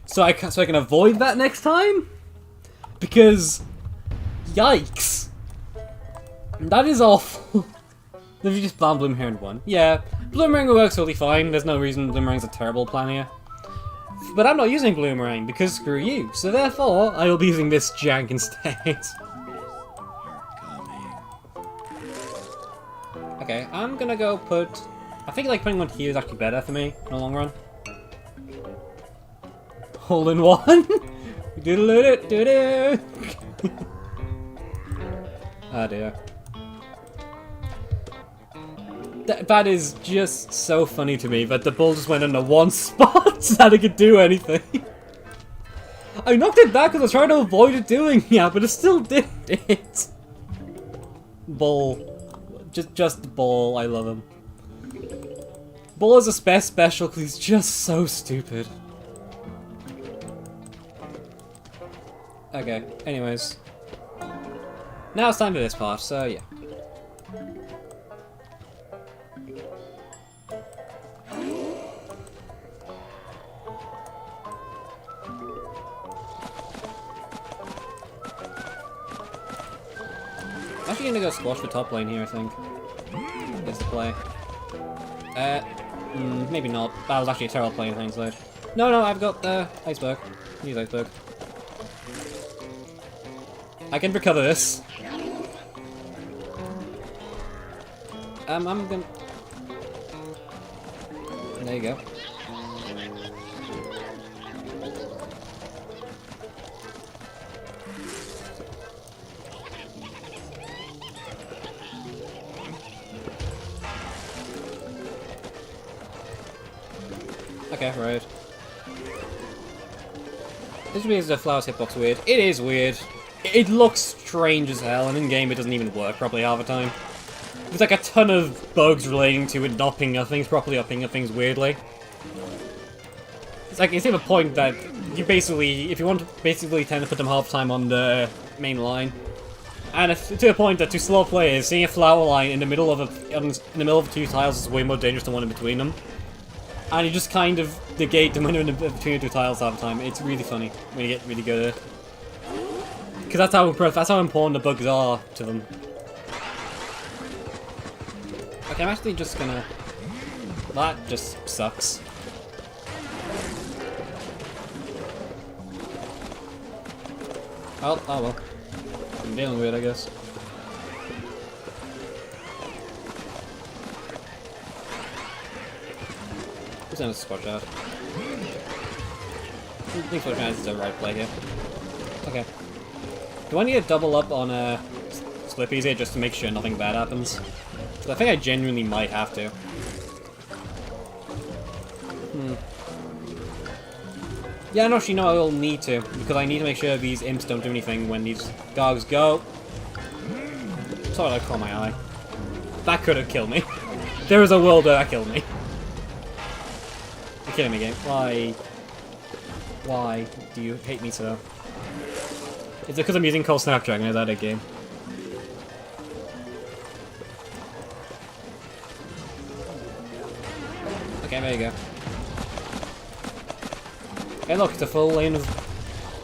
S1: So I can avoid that next time? Because... Yikes. That is awful. If you just ban Bloomerang in one. Yeah, Bloomerang works totally fine. There's no reason Bloomerang's a terrible plan here. But I'm not using Bloomerang because screw you. So therefore, I will be using this jank instead. Okay, I'm gonna go put... I think like putting one here is actually better for me in the long run. Hole in one. Doodle-doo-doo-doo-doo. Oh dear. That is just so funny to me that the ball just went into one spot so that it could do anything. I knocked it back because I was trying to avoid it doing yeah, but it still did it. Bull. Just Bull, I love him. Bull is a special because he's just so stupid. Okay, anyways. Now it's time for this part, so yeah. I'm actually gonna go squash the top lane here, I think. Is the play. Maybe not. That was actually a terrible play in hindsight. No, I've got the iceberg. Use iceberg. I can recover this. I'm gonna... There you go. Okay, right. This means the flower's hitbox weird. It is weird. It looks strange as hell, and in game it doesn't even work probably half the time. There's like a ton of bugs relating to it not picking up things properly or picking up things weirdly. It's like, it's even a point that you basically, if you want to basically tend to put them half the time on the main line. And if, to a point that to slow players, seeing a flower line in the middle of two tiles is way more dangerous than one in between them. And you just kind of negate them when you're in between the two tiles half the time. It's really funny when you get really good at it. Because that's how important the bugs are to them. Okay, I'm actually just gonna... That just sucks. Oh well. I'm dealing with it, I guess. Who's gonna squash out? I think squash out is the right play here. Okay. Do I need to double up on Slippies here just to make sure nothing bad happens? I think I genuinely might have to. Yeah, no, actually, no, I will need to, because I need to make sure these imps don't do anything when these gogs go. Sorry, I caught my eye. That could have killed me. There is a world where that killed me. You're kidding me, game. Why? Why do you hate me so? Is it because I'm using Cold Snapdragon? Is that a game? Okay, there you go. Hey look, it's a full lane of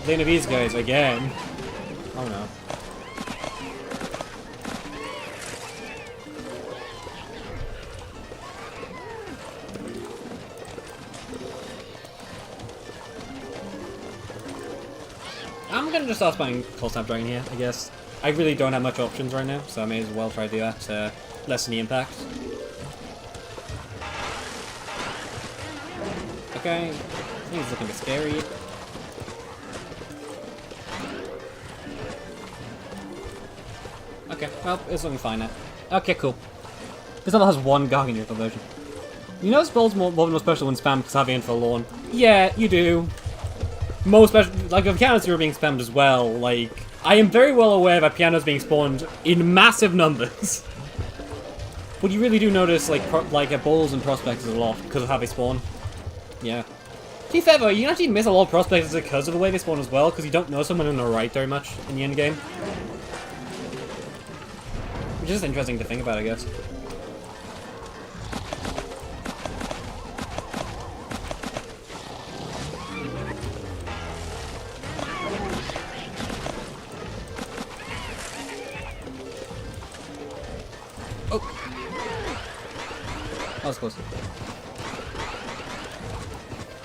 S1: these guys again. Oh no. I'm gonna just start playing Cold Snapdragon here, I guess. I really don't have much options right now, so I may as well try to do that to lessen the impact. Okay, I think he's looking a bit scary. Okay, well, it's looking fine now. Okay, cool. This level has one Gargant conversion. You know spells more special when spammed because having it for Lawn. Yeah, you do. Most special, like the pianos are being spammed as well. Like, I am very well aware that pianos being spawned in massive numbers. But you really do notice like balls and prospects a lot because of how they spawn. Yeah. To be fair though, you can actually miss a lot of prospects because of the way they spawn as well, because you don't know someone on the right very much in the end game. Which is interesting to think about, I guess. Oh! That was close.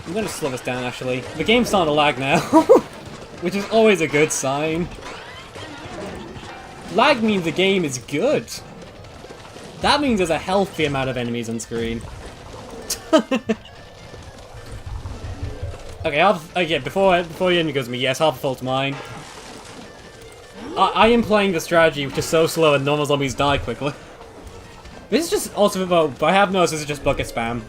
S1: I'm gonna slow this down, actually. The game's starting to lag now, which is always a good sign. Lag means the game is good. That means there's a healthy amount of enemies on screen. Okay, before the enemy goes to me, yes, half the fault's mine. I am playing the strategy, which is so slow and normal zombies die quickly. This is just also about, I have noticed this is just bucket spam.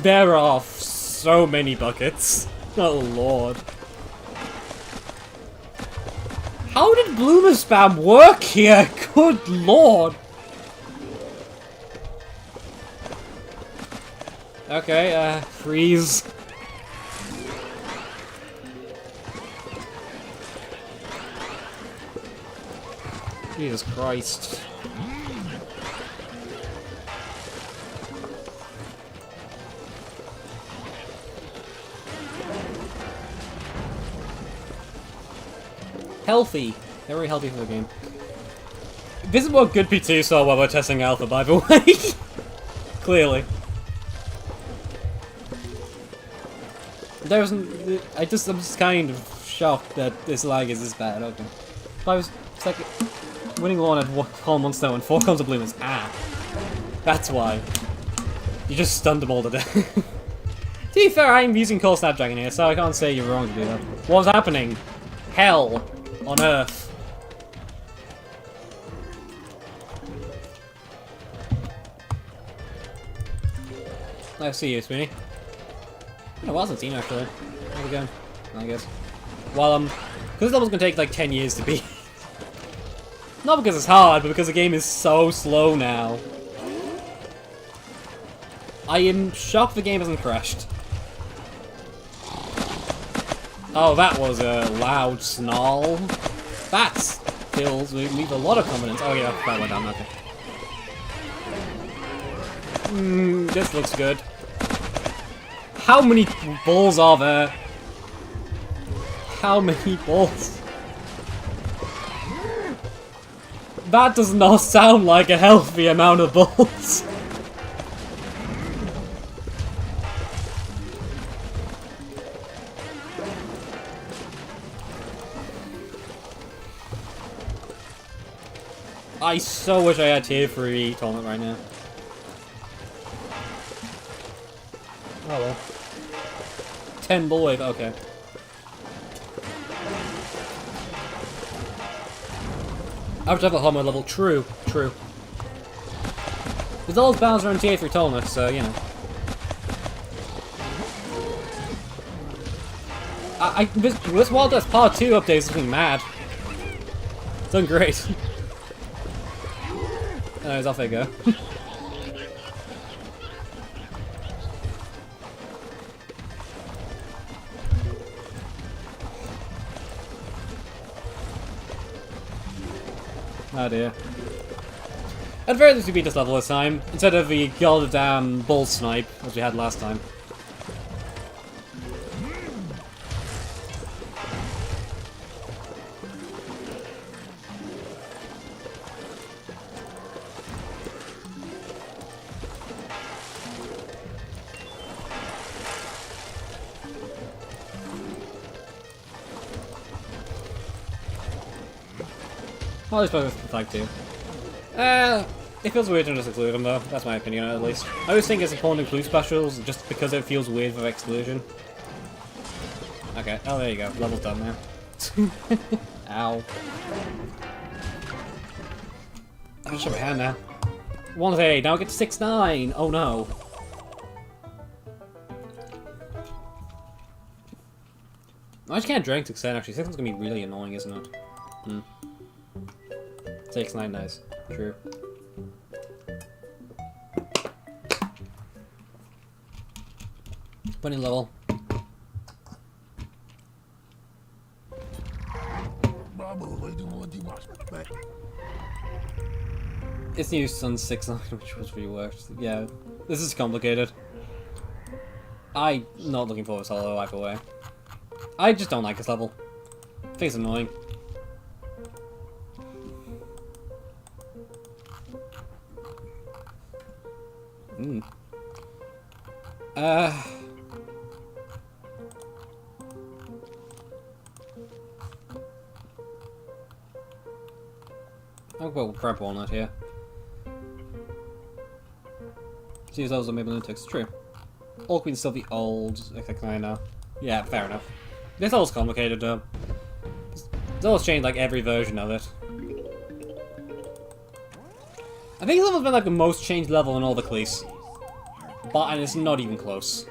S1: There are so many buckets. Oh lord. How did Bloomer Spam work here? Good lord! Okay, freeze. Jesus Christ. Healthy. They're very healthy for the game. This is what good P2 saw while we're testing alpha, by the way. Clearly. I'm just kind of shocked that this lag is this bad. Okay. But I was like winning one at 1 stone and 4 cones of bloomers. Ah. That's why. You just stunned them all to death. To be fair, I'm using Core Snapdragon here, so I can't say you're wrong to do that. What was happening? Hell on Earth. Nice to see you, Sweeney. It wasn't seen actually. How's it going? I guess. Well, because this level's gonna take like 10 years to beat. Not because it's hard, but because the game is so slow now. I am shocked the game hasn't crashed. Oh, that was a loud snarl. That fills me with a lot of confidence. Oh yeah, that went down, okay. This looks good. How many balls are there? How many balls? That does not sound like a healthy amount of balls. I so wish I had tier 3 tournament right now. Oh well. 10 bull wave, okay. I have to have a Homo level, true. There's all those Bowser and tier 3 tournaments, so you know. This Wild West Part 2 update is looking mad. It's done great. Anyways, off they go. Oh dear. At very least we beat this level this time, instead of the goddamn bull snipe as we had last time. I'll just play with the flag too. It feels weird to just exclude them though. That's my opinion at least. I always think it's important to include specials just because it feels weird with exclusion. Okay, oh there you go. Level's done now. Ow. I'll show my hand now. 1-8, now I get to 6-9. Oh no. I just can't drink to extend actually. 6's gonna be really annoying, isn't it? 6-9 nice. True. Bunny level. It's new Sun 6-9, which was reworked. Yeah, this is complicated. I'm not looking forward to solo either way. I just don't like this level. I think it's annoying. I'll go grab walnut here. See if those are maybe lunatics. True. All queens still the old. I know. Yeah, fair enough. This level's complicated though. It's always changed like every version of it. I think this level's been like the most changed level in all the Cleese. But and it's not even close.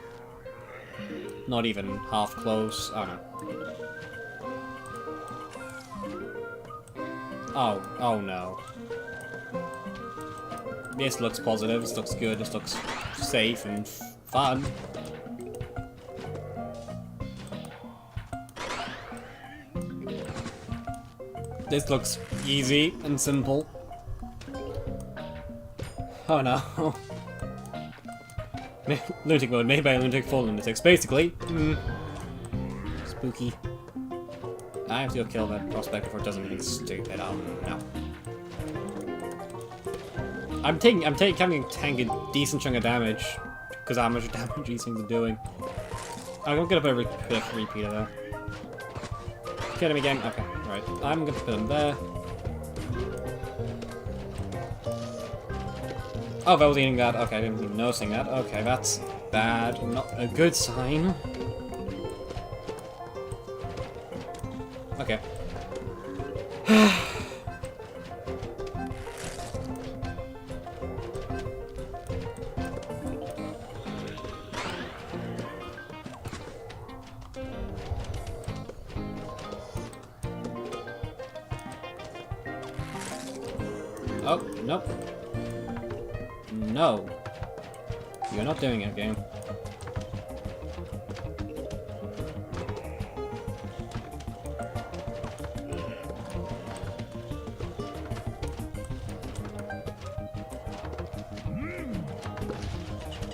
S1: Not even half close. Oh no. Oh no. This looks positive, this looks good, this looks safe and fun. This looks easy and simple. Oh no. Lunatic mode made by lunatic for lunatics, basically. Spooky. I have to go kill that prospect before it does anything stupid. Oh no. I'm taking a decent chunk of damage because how much damage these things are doing. I'm gonna put a repeater there. Kill him again. Okay, right. I'm gonna put him there. Oh, if I was eating that. Okay, I didn't even noticing that. Okay, that's bad. Not a good sign. Okay. Oh, nope. No. You're not doing it, game.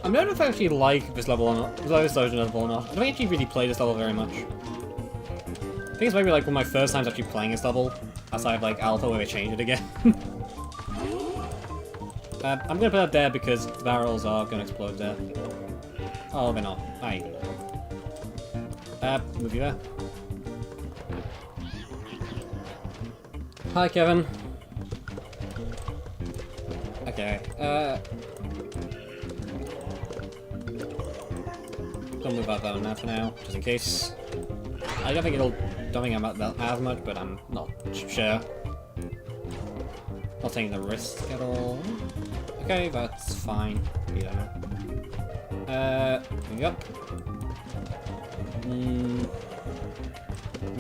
S1: I don't know if I actually like this level or not. This version of the level or not. I don't actually really play this level very much. I think it's maybe like one of my first times actually playing this level, outside of like Alpha where they changed it again. I'm gonna put that there because the barrels are gonna explode there. Oh, they're not. Aye. Move you there. Hi, Kevin. Okay, don't move out that enough for now, just in case. I don't think I'm out that as much, but I'm not sure. Not taking the risk at all. Okay, that's fine. You don't know. Yep. Move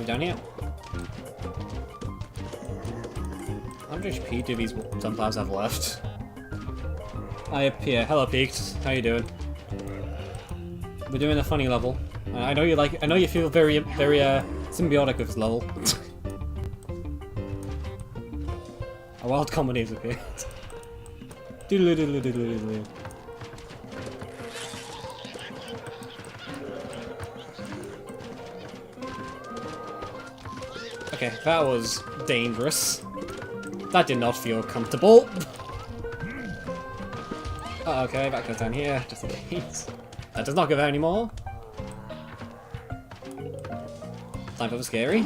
S1: down here. How much HP do these sunflowers have left? I appear. Hello, Peaked. How you doing? We're doing a funny level. I know you like. I know you feel very symbiotic with this level. A wild comedy has appeared. Doodle doodle doodle doodle. Okay, that was dangerous. That did not feel comfortable. Oh, okay, that goes down here, just in case. That does not go there anymore. Time for the scary.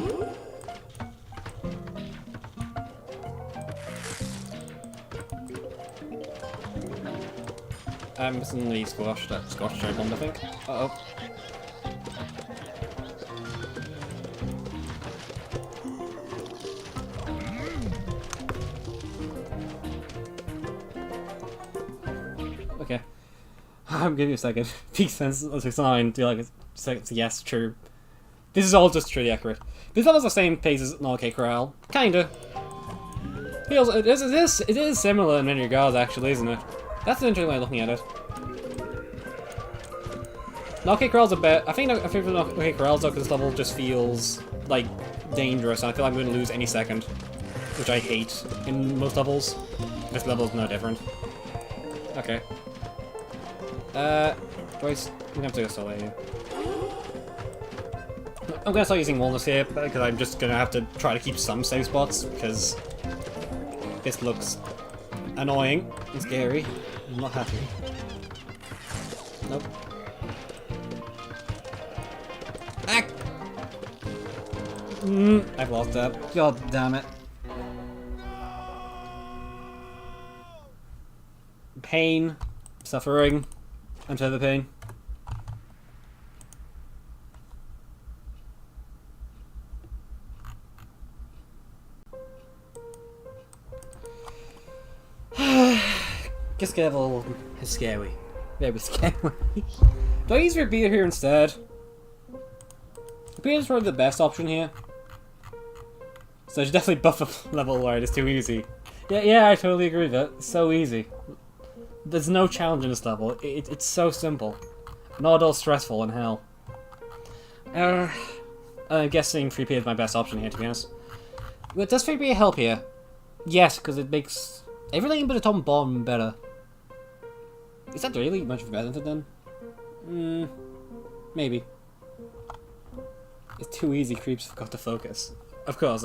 S1: I'm missing the squash cherry bomb, I think. Uh-oh. Okay. I'm giving you a second. Peak sense as a sign. Do you like it's yes, true. This is all just truly accurate. This level's the same pace as Arcade Corral. Kinda. Feels it is similar in many regards actually, isn't it? That's an interesting way of looking at it. Arcade Corral's a bit. I think Arcade Corral's though, 'cause this level just feels like dangerous, and I feel like I'm going to lose any second, which I hate in most levels. This level's no different. Okay. I'm gonna have to go solo here. I'm gonna start using walnuts here because I'm just gonna have to try to keep some safe spots because this looks annoying and scary. I'm not happy. Nope. Ah! I've lost that. God damn it. Pain. Suffering. I'm further pain. This level is scary. Very scary. Do I use repeater here instead? Repeater is probably the best option here. So I should definitely buff a level where it is too easy. Yeah, I totally agree with that. It's so easy. There's no challenge in this level. It's so simple. Not at all stressful in hell. I'm guessing 3P is my best option here, to be honest. But does 3P help here? Yes, because it makes everything but a top and bottom better. Is that really much of a benefit then? Maybe. It's too easy, creeps forgot to focus. Of course.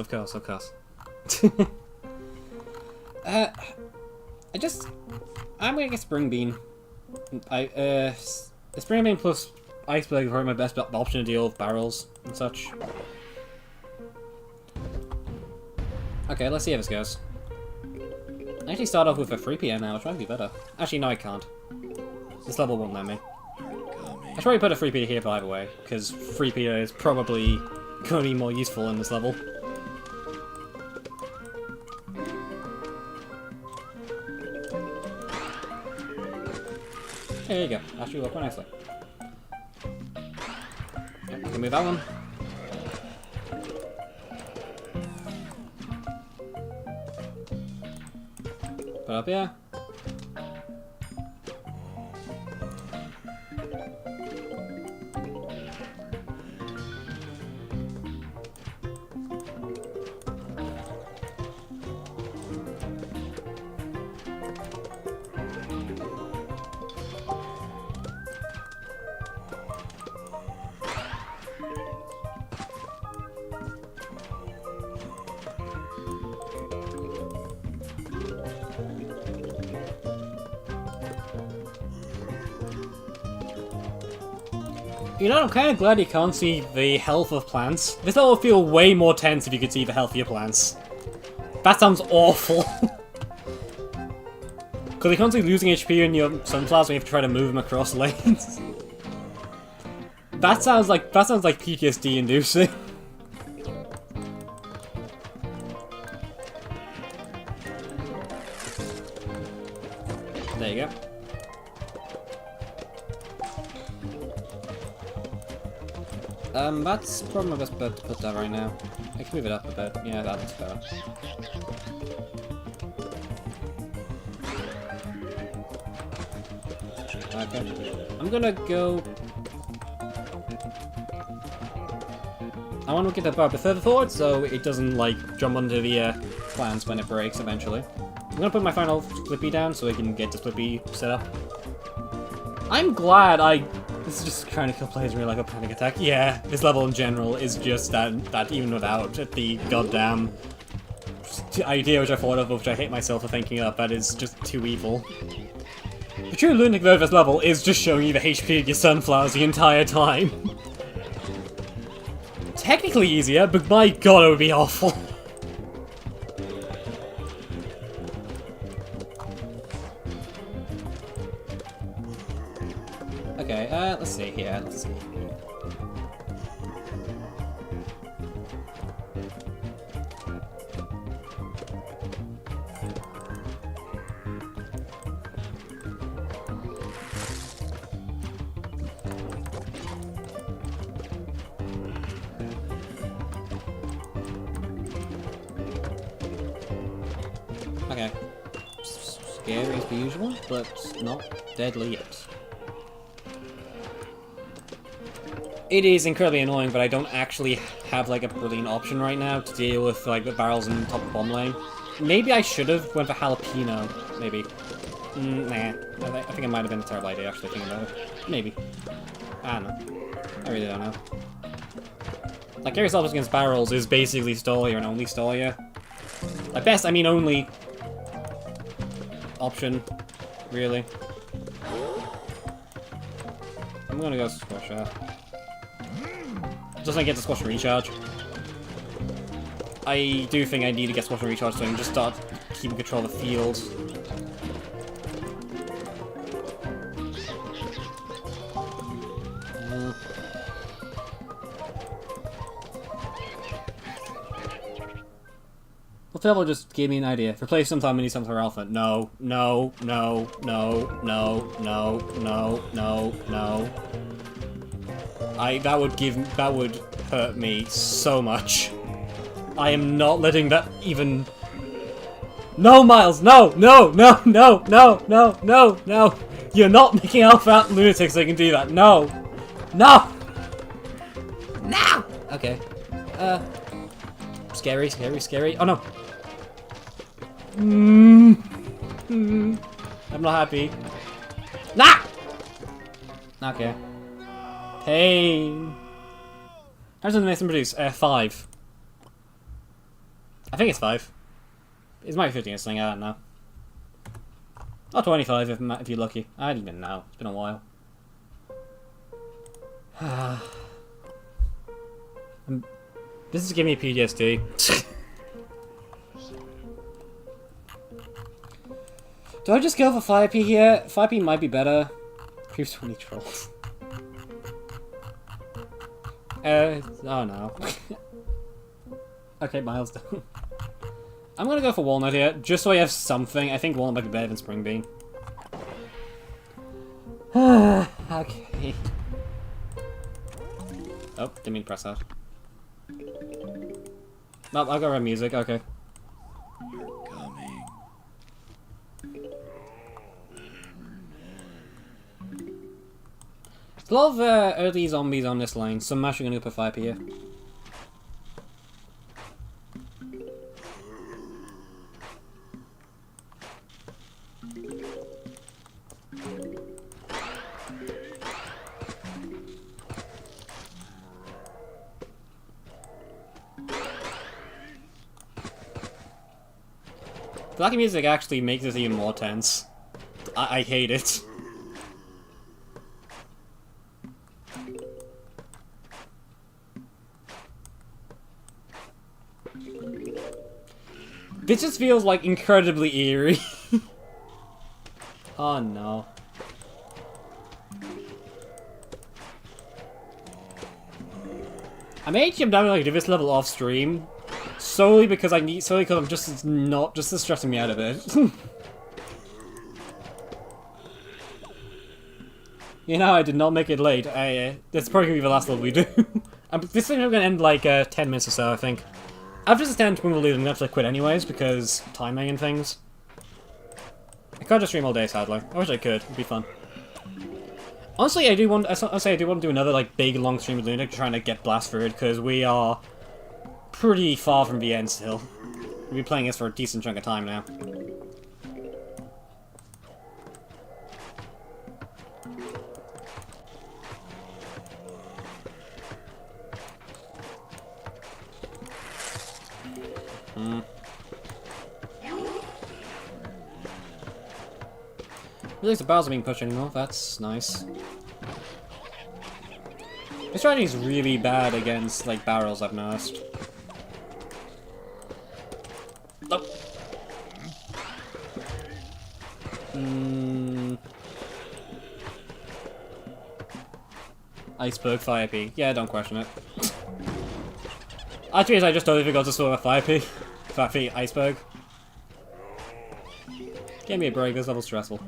S1: I'm gonna get Spring Bean. The Spring Bean plus Ice Blade is probably my best option to deal with barrels and such. Okay, let's see how this goes. I actually start off with a 3PM now, which might be better. Actually, no, I can't. This level won't let me. I should probably put a 3P here by the way, because 3P is probably going to be more useful in this level. There you go. Actually, worked quite nicely. Yep, we can move that one. Put up here. You know, I'm kind of glad you can't see the health of plants. This level would feel way more tense if you could see the healthier plants. That sounds awful. Because you're constantly losing HP in your sunflowers when you have to try to move them across lanes. That sounds like PTSD inducing. There you go. That's probably my best bet to put that right now. I can move it up a bit. Yeah, that looks better. Okay. I'm gonna go... I want to get that bar a bit further forward so it doesn't, like, jump onto the plants when it breaks eventually. I'm gonna put my final Flippy down so we can get the Flippy set up. I'm glad This is just trying to kill players really like a panic attack. Yeah, this level in general is just that even without the goddamn idea which I thought of, which I hate myself for thinking of, that is just too evil. The true lunatic mode of this level is just showing you the HP of your sunflowers the entire time. Technically easier, but my god, it would be awful. Okay, let's see here, let's see. Okay. Scary as per usual, but not deadly yet. It is incredibly annoying, but I don't actually have like a brilliant option right now to deal with like the barrels in the top bomb lane. Maybe I should have went for jalapeno, maybe. Nah, I think it might have been a terrible idea actually thinking about it. Maybe. I don't know. I really don't know. Like, carry yourself against barrels is basically Stolia and only Stolia. At best, I mean only option, really. I'm gonna go squash that. Just like get the squash and recharge. I do think I need to get squash and recharge so I can just start keeping control of the field. The level just gave me an idea. Replace Sunflower Mini Sunflower Alpha. No, no, no, no, no, no, no, no, no. That would hurt me so much. I am not letting that even... No, Miles! No! No! No! No! No! No! No! No! You're not making Alpha out lunatic so you can do that. No! No! No! Okay. Scary, scary, scary. Oh no! I'm not happy. Nah! Okay. Pain. How's the Mason produce? 5. I think it's 5. It might be 15 or something, I don't know. Or 25 if you're lucky. I don't even know. It's been a while. This is giving me PTSD. Do I just go for 5p here? 5p might be better. Here's 20 trolls. Oh no. Okay, Miles down. I'm gonna go for Walnut here, just so I have something. I think Walnut might be better than Spring Bean. Okay. Oh, didn't mean to press that. Nope, I'll go around music, okay.
S2: You're coming.
S1: There's a lot of early zombies on this line, so I'm actually gonna go put 5p here. The lack of music actually makes this even more tense. I hate it. This just feels like incredibly eerie. Oh no. I may actually down like this level off stream. Solely because I'm just not just stressing me out of it. You know, I did not make it late. That's probably gonna be the last level we do. This thing is gonna end like 10 minutes or so, I think. After this 10 we'll leave, I'm gonna have to quit anyways because timing and things. I can't just stream all day, sadly. I wish I could. It'd be fun. Honestly, I do want to do another like big long stream with Lunatic trying to get blast through it because we are pretty far from the end still. We've been playing this for a decent chunk of time now. At least the barrels are being pushed anymore, that's nice. This strategy is really bad against like barrels, I've noticed. Nope. Iceberg 5p. Yeah, don't question it. Actually, I just totally forgot to swim a 5p. 5p iceberg. Give me a break, this level's stressful.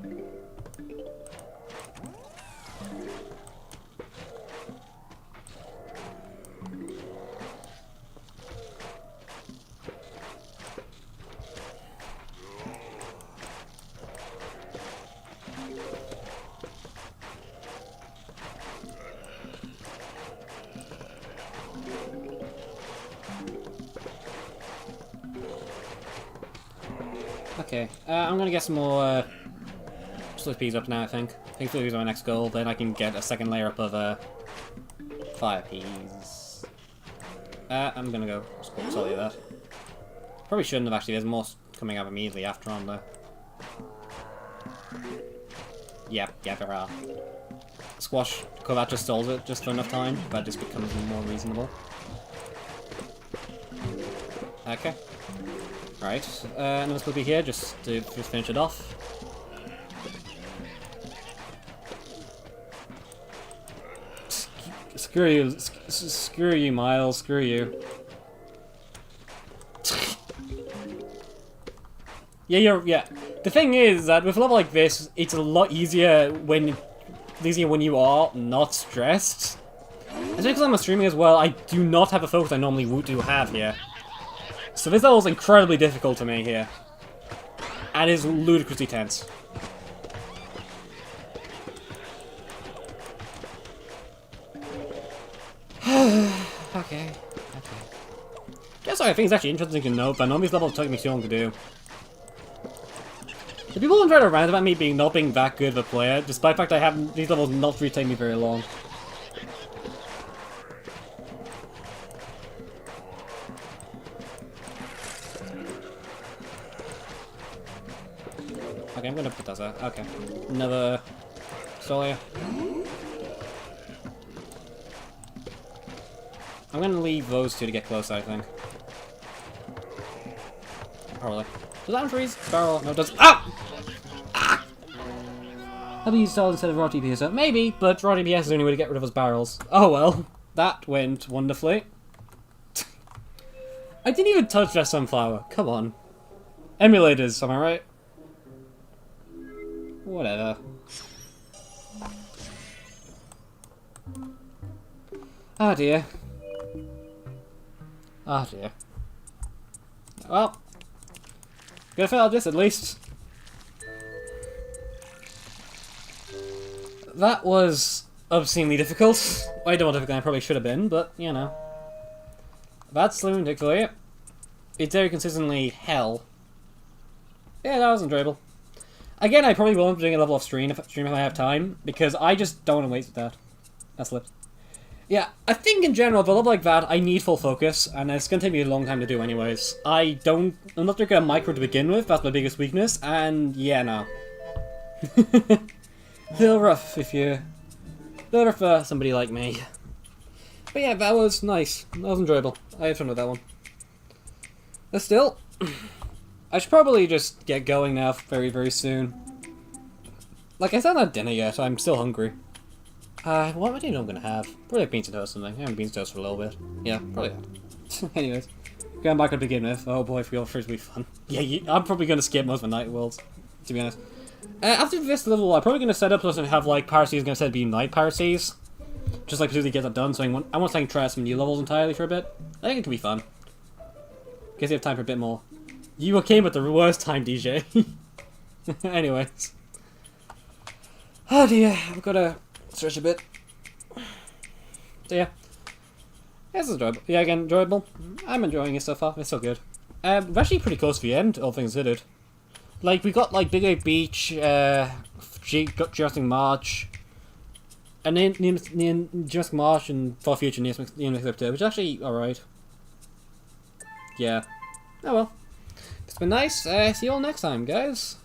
S1: Okay, I'm gonna get some more Slippies up now, I think. I think Slippies are my next goal, then I can get a second layer up of Fire Peas. I'm gonna go solely that. Probably shouldn't have actually, there's more coming up immediately after on though. Yep, there are. Squash, Kovac just stalls it just for enough time, but it just becomes more reasonable. Okay. Right, another Slippy here, just to finish it off. Screw you, screw you, Miles, screw you. Yeah. The thing is that with a level like this, it's a lot easier when you are not stressed. Especially because I'm streaming as well, I do not have a focus I normally do have here. So this level is incredibly difficult to me here. And is ludicrously tense. Okay. Guess I think it's actually interesting to note that none of these levels took me too long to do. The people who try to rant about me not being that good of a player, despite the fact I have these levels not really take me very long. Okay, I'm gonna put those out. Okay. Another Solia. I'm gonna leave those two to get close, I think. Probably. Does that freeze? Barrel? No, it does. Ah! Ah! Have you used instead of raw DPS? So maybe, but raw DPS is the only way to get rid of those barrels. Oh well. That went wonderfully. I didn't even touch that sunflower. Come on. Emulators, am I right? Whatever. Oh dear. Oh dear. Well, gonna fail this at least. That was obscenely difficult. I don't know if I probably should have been, but you know. That's lunatic for you. It's very consistently hell. Yeah, that was enjoyable. Again, I probably won't be doing a level of stream if I have time, because I just don't want to waste that. That slipped. Yeah, I think in general, for a level like that, I need full focus, and it's going to take me a long time to do anyways. I'm not very good at micro to begin with, that's my biggest weakness, and yeah, no. A little rough for somebody like me. But yeah, that was nice. That was enjoyable. I had fun with that one. But still, I should probably just get going now very, very soon. Like, I still haven't had dinner yet, I'm still hungry. What do you know I'm gonna have? Probably beans and toast or something. I haven't beans and toast for a little bit. Yeah, probably that. Anyways, going back to begin with. Oh boy, for first be fun. Yeah, I'm probably gonna skip most of the night worlds, to be honest. After this level, I'm probably gonna set up and have like Parsees gonna set be night Parsees. Just like to get that done, so I want to try some new levels entirely for a bit. I think it could be fun. Guess you have time for a bit more. You came at the worst time, DJ. Anyways. Oh dear, I've got to stretch a bit. So yeah. This is enjoyable. Yeah, again, enjoyable. I'm enjoying it so far. It's so good. We're actually pretty close to the end, all things considered. Like, we got like Big Lake Beach, Jurassic March, and then Jurassic March and Far Future Near Mix Up 2, which is actually alright. Yeah. Oh well. It's been nice. See you all next time, guys.